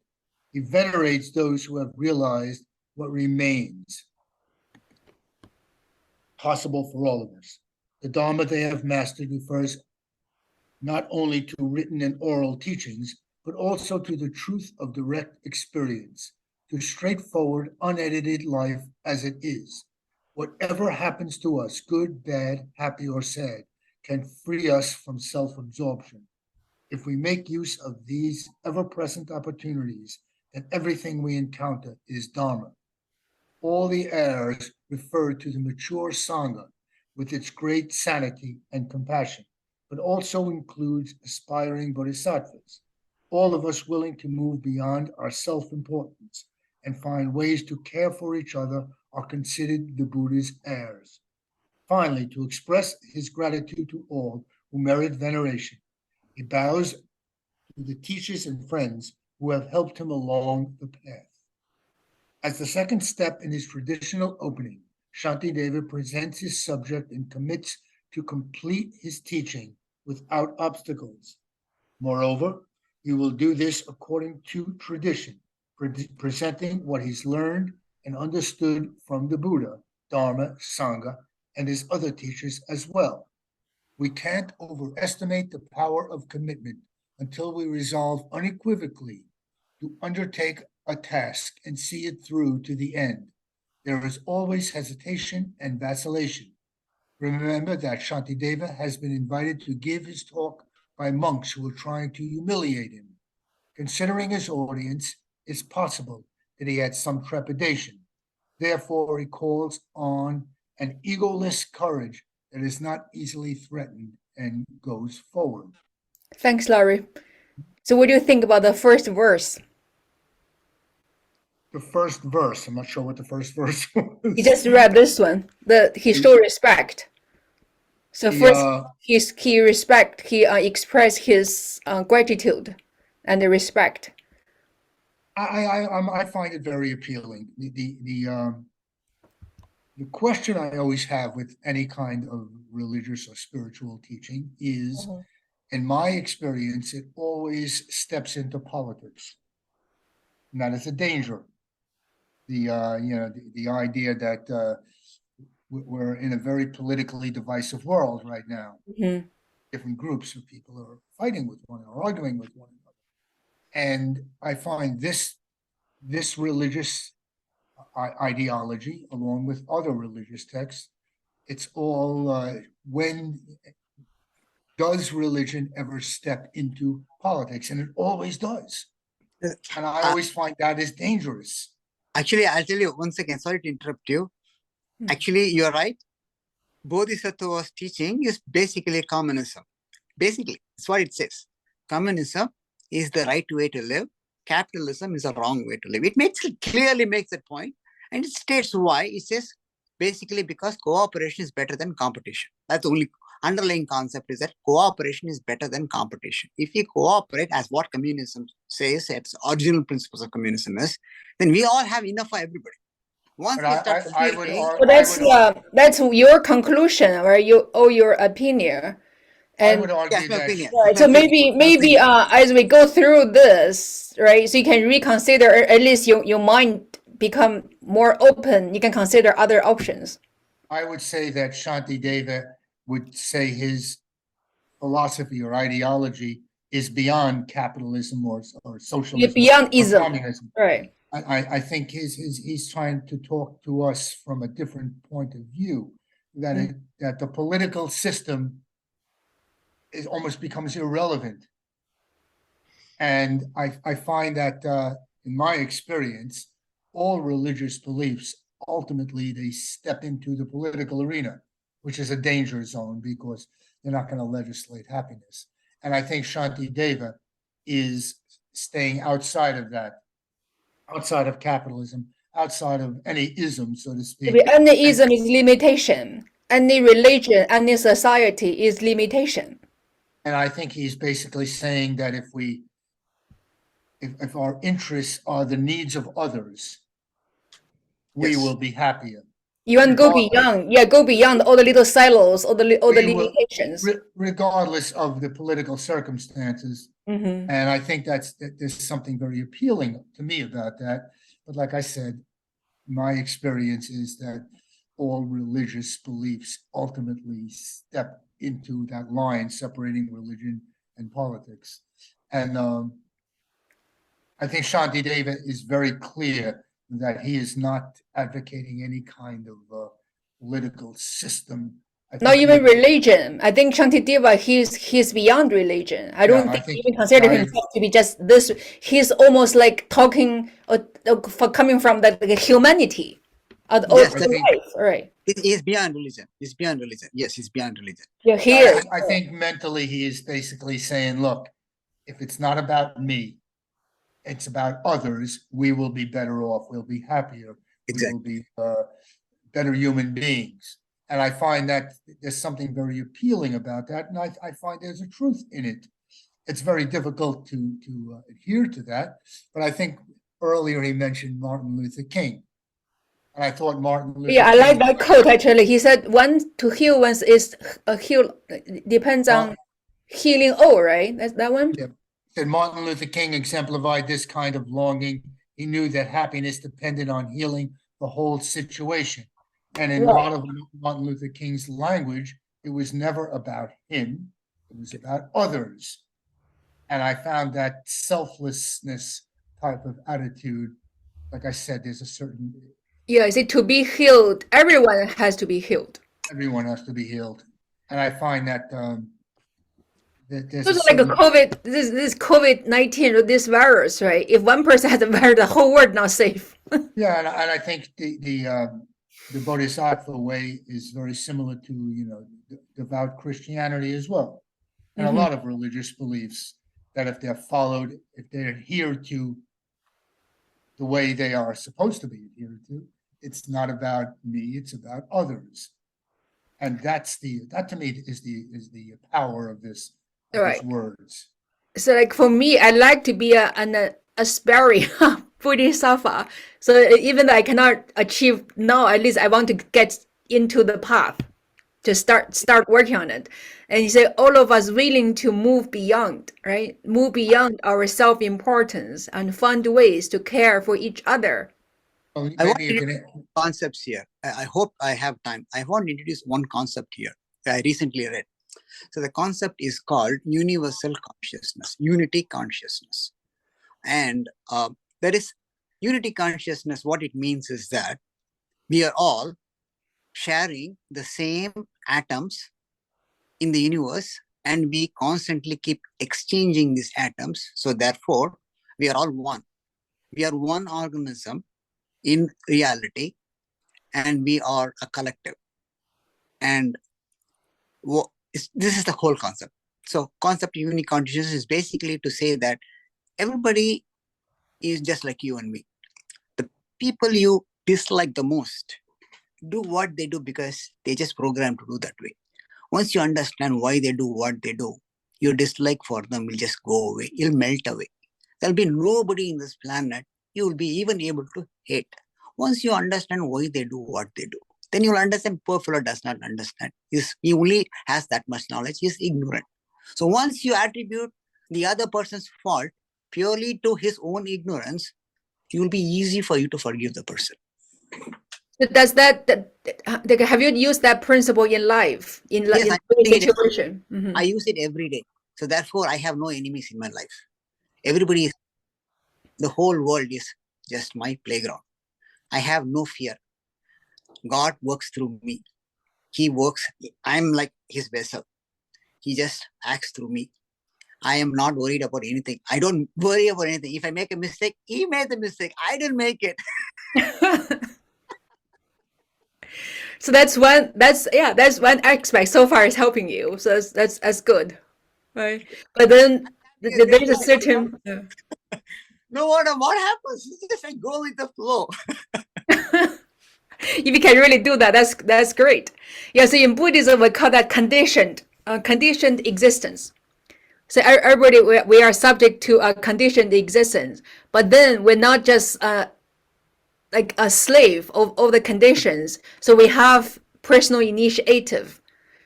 He venerates those who have realized what remains possible for all of us. The Dharma they have mastered refers not only to written and oral teachings, but also to the truth of direct experience, to straightforward, unedited life as it is. Whatever happens to us, good, bad, happy, or sad, can free us from self-absorption. If we make use of these ever-present opportunities, then everything we encounter is Dharma. All the errors refer to the mature Sangha with its great sanity and compassion, but also includes aspiring bodhisattvas, all of us willing to move beyond our self-importance and find ways to care for each other are considered the Buddha's heirs. Finally, to express his gratitude to all who merit veneration, he bows to the teachers and friends who have helped him along the path. As the second step in his traditional opening, Shantideva presents his subject and commits to complete his teaching without obstacles. Moreover, he will do this according to tradition, presenting what he's learned and understood from the Buddha, Dharma, Sangha, and his other teachers as well. We can't overestimate the power of commitment until we resolve unequivocally to undertake a task and see it through to the end. There is always hesitation and vacillation. Remember that Shantideva has been invited to give his talk by monks who are trying to humiliate him. Considering his audience, it's possible that he had some trepidation. Therefore, he calls on an egoless courage that is not easily threatened and goes forward. Thanks, Larry. So what do you think about the first verse? The first verse, I'm not sure what the first verse was. He just read this one. He showed respect. So first, he expressed his gratitude and the respect. I find it very appealing. The question I always have with any kind of religious or spiritual teaching is, in my experience, it always steps into politics, and that is a danger. The idea that we're in a very politically divisive world right now. Mm-hmm. Different groups of people are fighting with one another, arguing with one another, and I find this religious ideology, along with other religious texts, it's all when does religion ever step into politics? And it always does, and I always find that is dangerous. Actually, I'll tell you one second. Sorry to interrupt you. Actually, you're right. Bodhisattva's teaching is basically communism. Basically, that's what it says. Communism is the right way to live. Capitalism is a wrong way to live. It clearly makes that point, and it states why. It says basically because cooperation is better than competition. That's the only underlying concept, is that cooperation is better than competition. If we cooperate, as what communism says, its original principles of communism is, then we all have enough for everybody. Once we start competing, that's your conclusion, or your opinion. And I would argue that. Right, so maybe as we go through this, right, so you can reconsider, or at least your mind become more open. You can consider other options. I would say that Shantideva would say his philosophy or ideology is beyond capitalism or socialism, beyond or communism. Right. I think he's trying to talk to us from a different point of view, that that the political system almost becomes irrelevant. And I find that in my experience, all religious beliefs, ultimately they step into the political arena, which is a danger zone because they're not going to legislate happiness. And I think Shantideva is staying outside of that, outside of capitalism, outside of any ism, so to speak. Any ism is limitation. Any religion, any society is limitation. And I think he's basically saying that if our interests are the needs of others, we Yes. will be happier. You want to go beyond, go beyond all the little silos, all the We will- limitations. Regardless of the political circumstances. Mhm. And I think there's something very appealing to me about that. But like I said, my experience is that all religious beliefs ultimately step into that line separating religion and politics. And I think Shantideva is very clear that he is not advocating any kind of political system. Not even religion. I think Shantideva, he's beyond religion. I don't think he even consider himself to be just this. He's almost like talking for coming from the humanity of Yes, life. All right. It is beyond religion. It's beyond religion. Yes, it's beyond religion. Yeah, he is. I think mentally he is basically saying, look, if it's not about me, it's about others, we will be better off. We'll be happier. Exactly. We will be better human beings. And I find that there's something very appealing about that. And I find there's a truth in it. It's very difficult to adhere to that. But I think earlier he mentioned Martin Luther King. And I thought Martin Luther King. I like that quote actually. He said, "One to heal once is a heal depends on healing all." Right? That's that one. Yeah. Said Martin Luther King exemplified this kind of longing. He knew that happiness depended on healing the whole situation. And in a lot of Martin Luther King's language, it was never about him. It was about others. And I found that selflessness type of attitude, like I said, there's a certain. Yeah, is it to be healed? Everyone has to be healed. Everyone has to be healed. And I find that there's so like a COVID, this COVID-19 or this virus, right? If one person has a virus, the whole world not safe. Yeah, and I think the Bodhisattva way is very similar to devout Christianity as well, and a lot of religious beliefs that if they're followed, if they adhere to the way they are supposed to be adhered to, it's not about me, it's about others, and that to me is the power of this. Right. Words. So like for me, I like to be an aspiring Bodhisattva. So even though I cannot achieve now, at least I want to get into the path to start working on it. And you say all of us willing to move beyond, right? Move beyond our self-importance and find ways to care for each other. Well, I want to introduce concepts here. I hope I have time. I want to introduce one concept here I recently read. So the concept is called universal consciousness, unity consciousness. And that is unity consciousness. What it means is that we are all sharing the same atoms in the universe, and we constantly keep exchanging these atoms. So therefore, we are all one. We are one organism in reality, and we are a collective. And this is the whole concept. So concept of unity consciousness is basically to say that everybody is just like you and me. The people you dislike the most do what they do because they just programmed to do that way. Once you understand why they do what they do, your dislike for them will just go away. It'll melt away. There'll be nobody in this planet you will be even able to hate. Once you understand why they do what they do, then you'll understand poor fellow does not understand. He only has that much knowledge. He's ignorant. So once you attribute the other person's fault purely to his own ignorance, it will be easy for you to forgive the person. Does have you used that principle in life? Yes, situation? I use it every day. So therefore, I have no enemies in my life. Everybody is, the whole world is just my playground. I have no fear. God works through me. He works, I'm like his vessel. He just acts through me. I am not worried about anything. I don't worry about anything. If I make a mistake, he made the mistake. I didn't make it. So that's one aspect so far is helping you. So that's good, right? But then there's a certain No matter what happens, just I go with the flow. if you can really do that, that's great. Yeah, so in Buddhism we call that conditioned existence. So everybody we are subject to a conditioned existence, but then we're not just like a slave of the conditions. So we have personal initiative.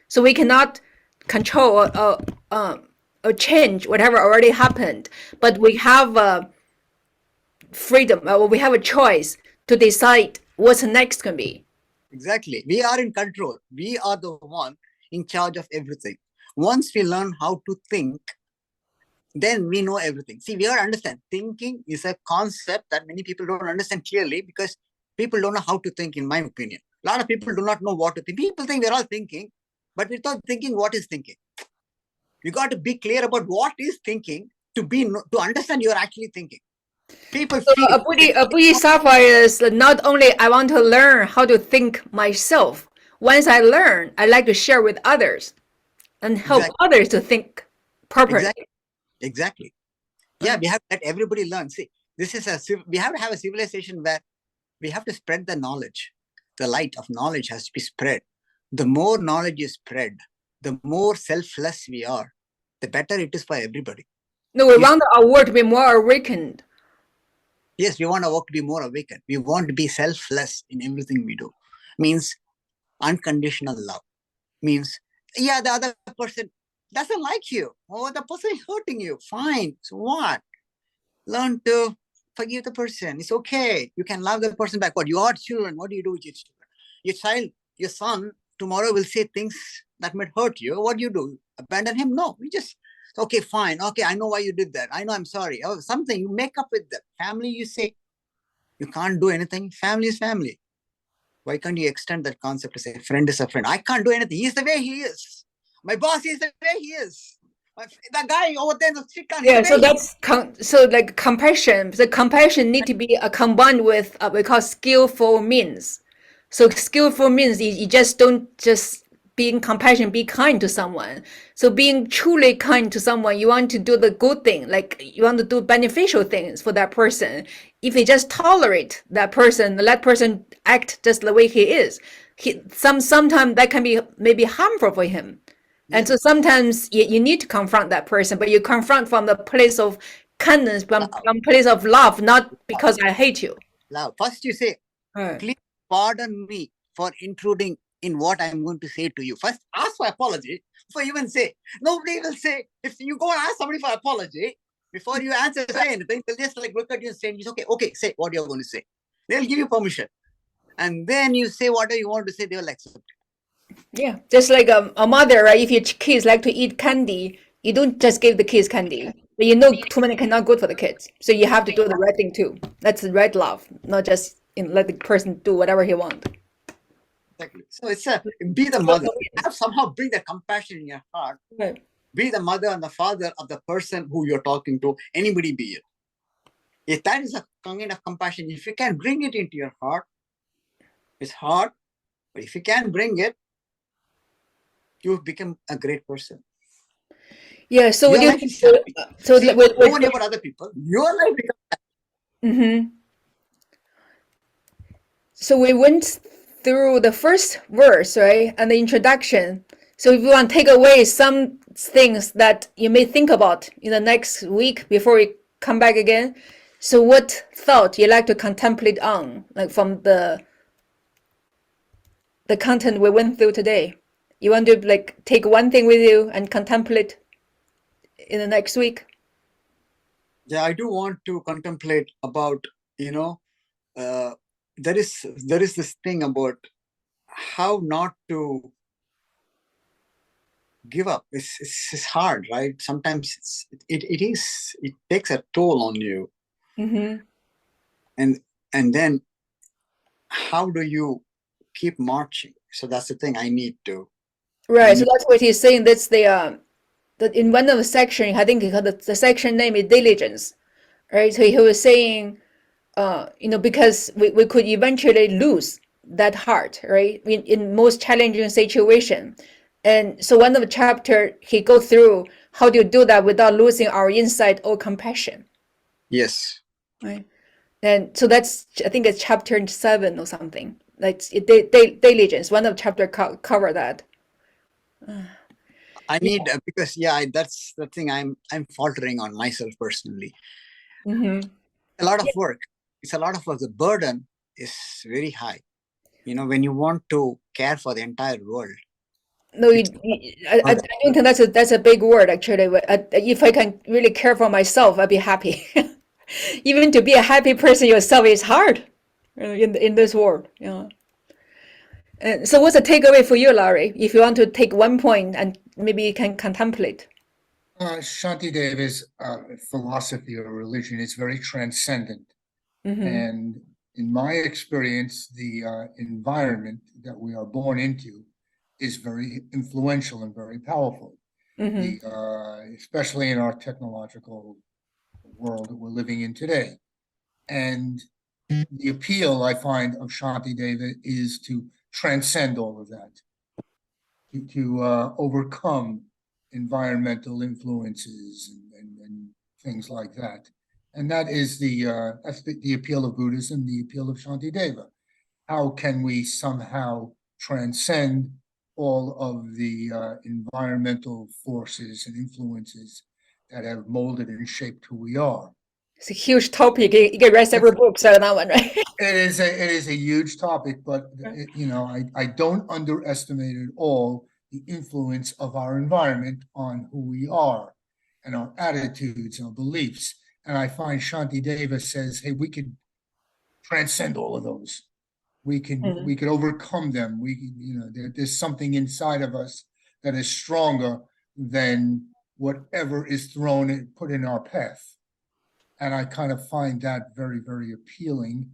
So we cannot control or change whatever already happened, but we have freedom. We have a choice to decide what's next can be. Exactly. We are in control. We are the one in charge of everything. Once we learn how to think, then we know everything. See, we gotta understand. Thinking is a concept that many people don't understand clearly because people don't know how to think, in my opinion. A lot of people do not know what to think. People think we're all thinking, but without thinking, what is thinking? You got to be clear about what is thinking to understand you're actually thinking. People So feel a Bodhisattva is not only I want to learn how to think myself. Once I learn, I like to share with others and help others to think properly. Exactly. Yeah, we have to let everybody learn. See, we have to have a civilization where we have to spread the knowledge. The light of knowledge has to be spread. The more knowledge is spread, the more selfless we are, the better it is for everybody. No, we want our world to be more awakened. Yes, we want our work to be more awakened. We want to be selfless in everything we do. Means unconditional love. Means, yeah, the other person doesn't like you. Or the person is hurting you. Fine. So what? Learn to forgive the person. It's okay. You can love the person back. What? You are children. What do you do with your children? Your child, your son, tomorrow will say things that might hurt you. What do you do? Abandon him? No. We just, okay, fine. Okay, I know why you did that. I know, I'm sorry. Oh, something, you make up with them. Family, you say, you can't do anything. Family is family. Why can't you extend that concept to say, friend is a friend? I can't do anything. He's the way he is. My boss is the way he is. That guy over there in the street can't. Yeah, so that's so like compassion. The compassion need to be combined with we call skillful means. So skillful means you just don't just being compassion, be kind to someone. So being truly kind to someone, you want to do the good thing, like you want to do beneficial things for that person. If you just tolerate that person, let person act just the way he is, sometimes that can be maybe harmful for him. And so sometimes you need to confront that person, but you confront from the place of kindness, from place of love, not because I hate you. Love. First you say, please pardon me for intruding in what I'm going to say to you. First, ask for apology before you even say. Nobody will say, if you go and ask somebody for apology, before you answer, say anything, they'll just like look at you and say, okay, say what you're going to say. They'll give you permission. And then you say whatever you want to say, they will accept it. Yeah, just like a mother, right? If your kids like to eat candy, you don't just give the kids candy. But you know too many cannot good for the kids. So you have to do the right thing too. That's the right love, not just let the person do whatever he wants. Exactly. So it's be the mother. You have somehow bring the compassion in your heart. Right. Be the mother and the father of the person who you're talking to, anybody be it. If that is a kind of compassion, if you can bring it into your heart, it's hard, but if you can bring it, you become a great person. Yeah, so your life is happy. So see, don't worry about other people. Your life becomes So we went through the first verse, right, and the introduction. So if you want to take away some things that you may think about in the next week before we come back again, so what thought you like to contemplate on, like from the content we went through today? You want to like take one thing with you and contemplate in the next week? Yeah, I do want to contemplate about, there is this thing about how not to give up. It's hard, right? Sometimes it takes a toll on you. And then how do you keep marching? So that's the thing I need to. Right. So that's what he's saying. That's the in one of the section, I think the section name is diligence, right? So he was saying, because we could eventually lose that heart, right? In most challenging situation. And so one of the chapter, he go through how do you do that without losing our insight or compassion, Yes. right? And so that's, I think it's chapter 7 or something. Like diligence, one of the chapter cover that. I need because that's the thing I'm faltering on myself personally. Mm-hmm. A lot of work. It's a lot of work. The burden is very high. When you want to care for the entire world. No, I don't think that's a big word actually. If I can really care for myself, I'd be happy. Even to be a happy person yourself is hard in this world. Yeah. And so what's the takeaway for you, Larry? If you want to take one point and maybe you can contemplate. Shantideva's philosophy or religion is very transcendent. Mm-hmm. And in my experience, the environment that we are born into is very influential and very powerful. Mm-hmm. Especially in our technological world that we're living in today. And the appeal I find of Shantideva is to transcend all of that, to overcome environmental influences and things like that. And that is that's the appeal of Buddhism, the appeal of Shantideva. How can we somehow transcend all of the environmental forces and influences that have molded and shaped who we are? It's a huge topic. You can write several books on that one, right? It is a huge topic, but I don't underestimate at all the influence of our environment on who we are and our attitudes and our beliefs. And I find Shantideva says, hey, we could transcend all of those. We could overcome them. There's something inside of us that is stronger than whatever is put in our path. And I kind of find that very, very appealing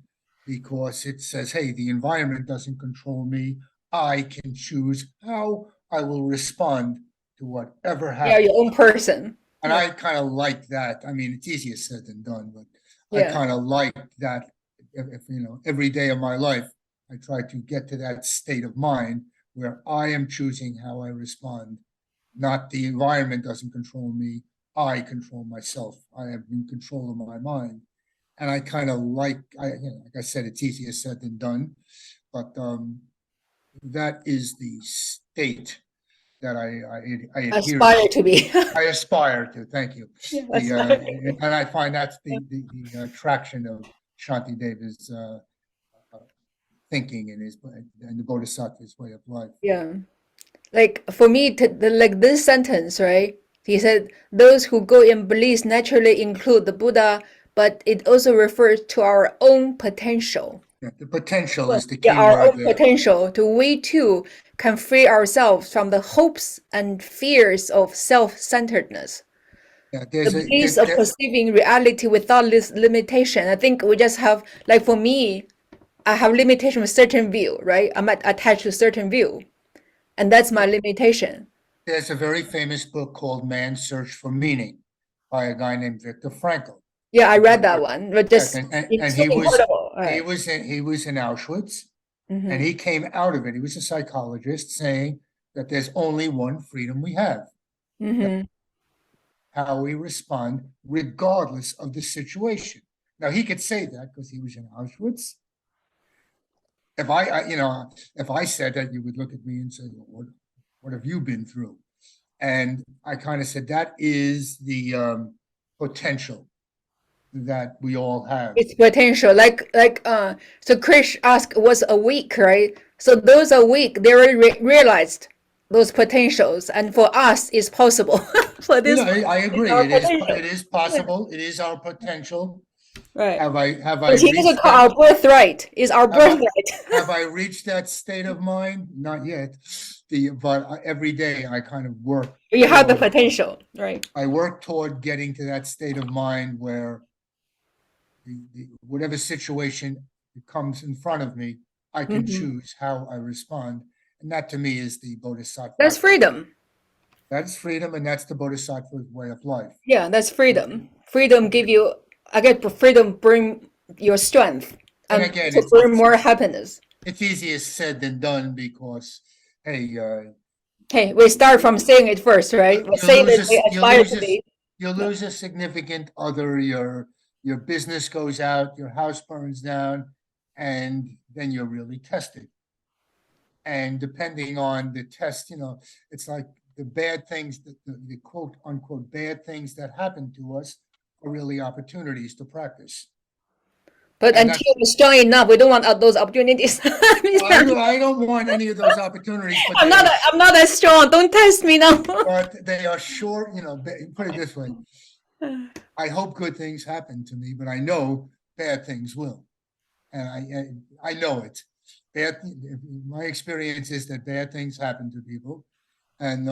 because it says, hey, the environment doesn't control me. I can choose how I will respond to whatever happens. Yeah, your own person. And I kind of like that. I mean, it's easier said than done, but Yeah. I kind of like that. If every day of my life, I try to get to that state of mind where I am choosing how I respond. Not the environment doesn't control me. I control myself. I have in control of my mind. And I kind of like I said, it's easier said than done, but that is the state that I aspire to be. I aspire to. Thank you. Yeah, and I find that's the attraction of Shantideva's thinking and the Bodhisattva's way of life. Yeah. Like for me, like this sentence, right? He said, those who go in beliefs naturally include the Buddha, but it also refers to our own potential. Yeah, the potential is the key our word own there. potential to we too can free ourselves from the hopes and fears of self-centeredness. Yeah, The bliss of perceiving reality without this limitation. I think we just have, like for me, I have limitation with certain view, right? I'm attached to certain view. And that's my limitation. There's a very famous book called Man's Search for Meaning by a guy named Viktor Frankl. Yeah, I read that one, but just and it's he so was incredible. he was in Auschwitz, Mhm. and he came out of it. He was a psychologist saying that there's only one freedom we have, Mhm. how we respond regardless of the situation. Now he could say that because he was in Auschwitz. If if I said that, you would look at me and say, well, what have you been through? And I kind of said that is the potential that we all have. It's potential. So Krish asked, what's a week, right? So those are weak. They already realized those potentials, and for us, it's possible. For this, I agree. our It is possible. It is our potential. right? Have I But he doesn't reached call our birthright. It's our birthright. have I reached that state of mind? Not yet. But every day I kind of work. You have the potential, right? I work toward getting to that state of mind where whatever situation comes in front of me, I can choose how I respond. And that to me is the Bodhisattva. That's freedom. That's freedom, and that's the Bodhisattva's way of life. Yeah, that's freedom. Freedom give you, I get freedom bring your strength And and again, to bring more happiness. it's easier said than done because, hey, Hey, we start from saying it first, right? We say that we aspire to be. you lose a significant other, your business goes out, your house burns down, and then you're really tested. And depending on the test, it's like the bad things, the quote unquote bad things that happen to us are really opportunities to practice. But And until we're strong enough, we don't want those opportunities. I don't want any of those opportunities, but I'm not as strong. Don't test me now. but they are short, put it this way. I hope good things happen to me, but I know bad things will. And I know it. My experience is that bad things happen to people, and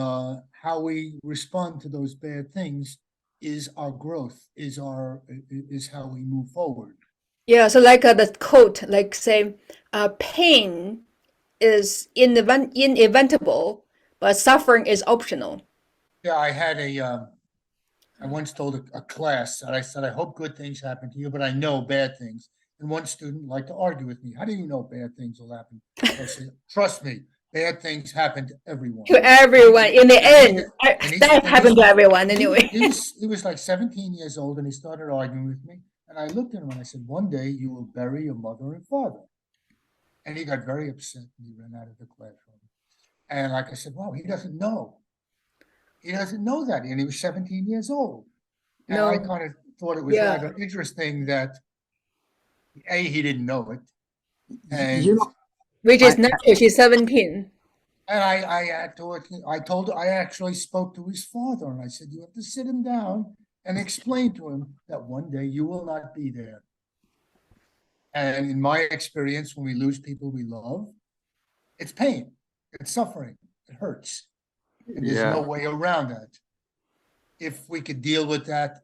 how we respond to those bad things is our growth, is how we move forward. Yeah, so like the quote, like say, pain is inevitable, but suffering is optional. Yeah, I once told a class that I said, I hope good things happen to you, but I know bad things. And one student liked to argue with me. How do you know bad things will happen? I said, trust me, bad things happen to everyone. To everyone. In the end, that happened to everyone anyway. He was like 17 years old, and he started arguing with me. And I looked at him and I said, one day you will bury your mother and father. And he got very upset and he ran out of the classroom. And like I said, wow, he doesn't know. He doesn't know that. And he was 17 years old. And I kind of thought it was rather interesting that, A, he didn't know it. And which is natural. She's 17. And I actually spoke to his father and I said, you have to sit him down and explain to him that one day you will not be there. And in my experience, when we lose people we love, it's pain, it's suffering, it hurts. And there's no way around that. If we could deal with that,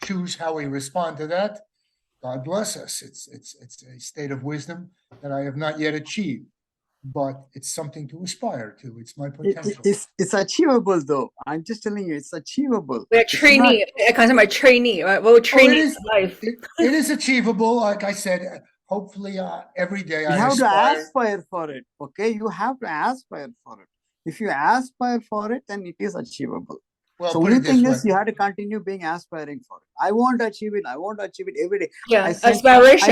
choose how we respond to that, God bless us. It's a state of wisdom that I have not yet achieved, but it's something to aspire to. It's my potential. It's achievable, though. I'm just telling you, it's achievable. We're trainee. I consider my trainee, right? We're training life. It is achievable. Like I said, hopefully every day you have to aspire for it. Okay, you have to aspire for it. If you aspire for it, then it is achievable. Well, so only thing is you have to continue being aspiring for it. I want to achieve it. I want to achieve it every day. Yeah, aspiration.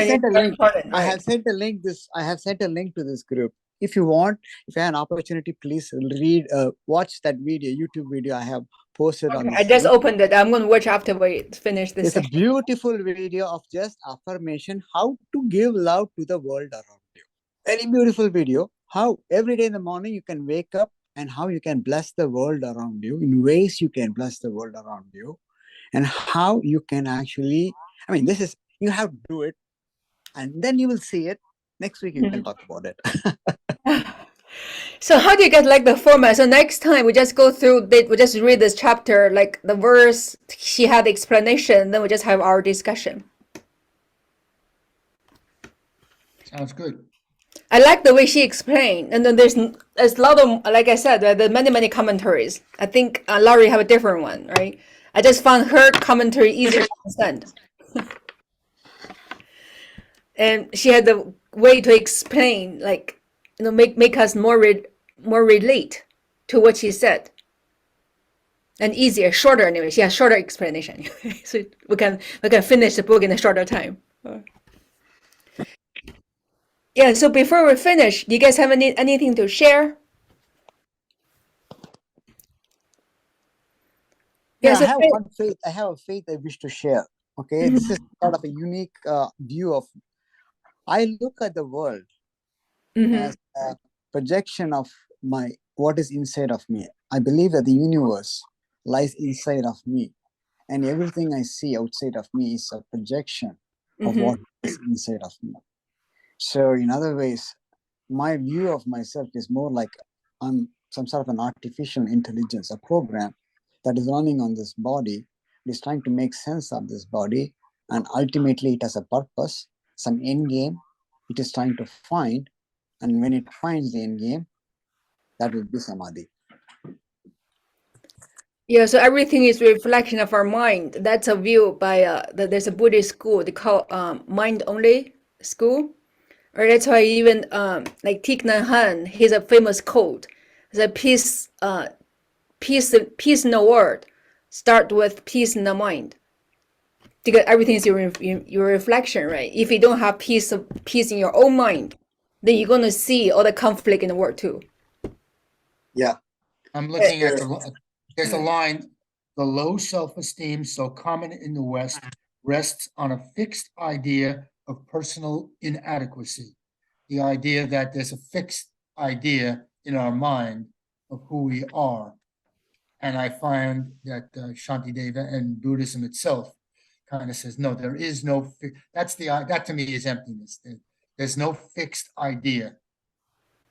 I have sent a link. I have sent a link to this group. If you want, if you have an opportunity, please watch that video, YouTube video I have posted on this. I just opened it. I'm going to watch after we finish this. It's a beautiful video of just affirmation, how to give love to the world around you. Very beautiful video. How every day in the morning you can wake up and how you can bless the world around you, in ways you can bless the world around you, and how you can actually, you have to do it, and then you will see it. Next week you can talk about it. So how do you get like the format? So next time we just go through, we just read this chapter, like the verse, she had the explanation, then we just have our discussion. Sounds good. I like the way she explained, and then there's a lot of, like I said, there are many commentaries. I think Laurie have a different one, right? I just found her commentary easier to understand. And she had the way to explain, like, make us more relate to what she said, and easier, shorter anyway. She has shorter explanation, so we can finish the book in a shorter time. Yeah. So before we finish, do you guys have anything to share? Yeah, I have one faith. I have a faith I wish to share. Okay, this is sort of a unique view of. I look at the world as a projection of what is inside of me. I believe that the universe lies inside of me, and everything I see outside of me is a projection of what is inside of me. So in other ways, my view of myself is more like I'm some sort of an artificial intelligence, a program that is running on this body. It is trying to make sense of this body, and ultimately it has a purpose, some end game it is trying to find, and when it finds the end game, that will be samadhi. Yeah, so everything is reflection of our mind. That's a view by there's a Buddhist school they call mind only school. Or that's why even like Thich Nhat Hanh, he's a famous quote. The peace in the world start with peace in the mind. Because everything is your reflection, right? If you don't have peace in your own mind, then you're gonna see all the conflict in the world too. Yeah. I'm looking at there's a line, the low self-esteem so common in the West rests on a fixed idea of personal inadequacy. The idea that there's a fixed idea in our mind of who we are. And I find that Shantideva and Buddhism itself kind of says, no, there is no, that to me is emptiness. There's no fixed idea.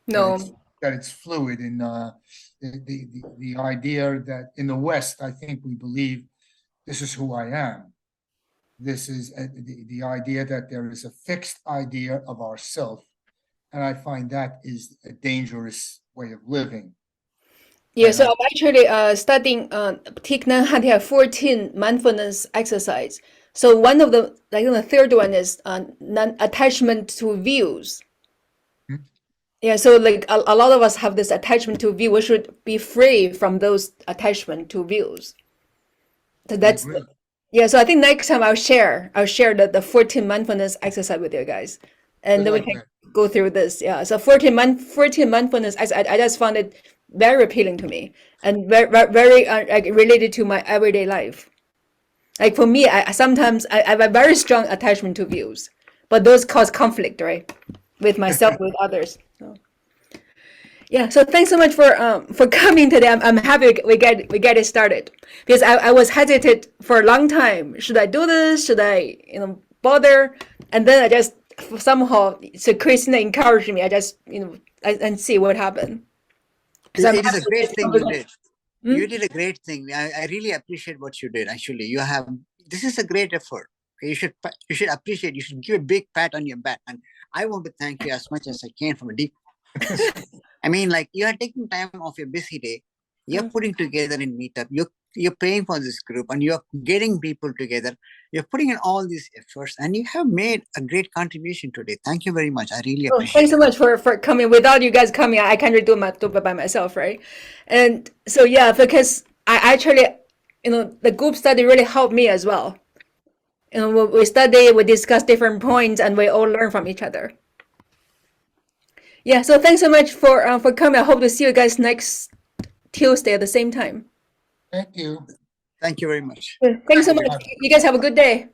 No. That it's fluid. And the idea that in the West, I think we believe this is who I am. This is the idea that there is a fixed idea of ourself. And I find that is a dangerous way of living. Yeah, so I'm actually studying Thich Nhat Hanh. They have 14 mindfulness exercise. So one of the, like the third one is non-attachment to views. Yeah, so like a lot of us have this attachment to view. We should be free from those attachment to views. So that's yeah. So I think next time I'll share the 14 mindfulness exercise with you guys, and then we can go through this. Yeah. So 14 mindfulness. I just found it very appealing to me and very like related to my everyday life. Like for me, I sometimes I have a very strong attachment to views, but those cause conflict, right, with myself, with others. So, yeah. So thanks so much for coming today. I'm happy we get it started because I was hesitant for a long time. Should I do this? Should I bother? And then I just somehow, so Christina encouraged me. I just and see what happened. It is a great thing you did. You did a great thing. I really appreciate what you did. Actually, this is a great effort. You should appreciate. You should give a big pat on your back. And I want to thank you as much as I can from a deep. I mean, like you are taking time off your busy day. You're putting together in meetup. You're paying for this group, and you're getting people together. You're putting in all these efforts, and you have made a great contribution today. Thank you very much. I really appreciate. Thanks so much for coming. Without you guys coming, I can't really do it by myself, right? And so yeah, because I actually, the group study really helped me as well. We study, we discuss different points, and we all learn from each other. Yeah, so thanks so much for coming. I hope to see you guys next Tuesday at the same time. Thank you. Thank you very much. Thanks so much. You guys have a good day.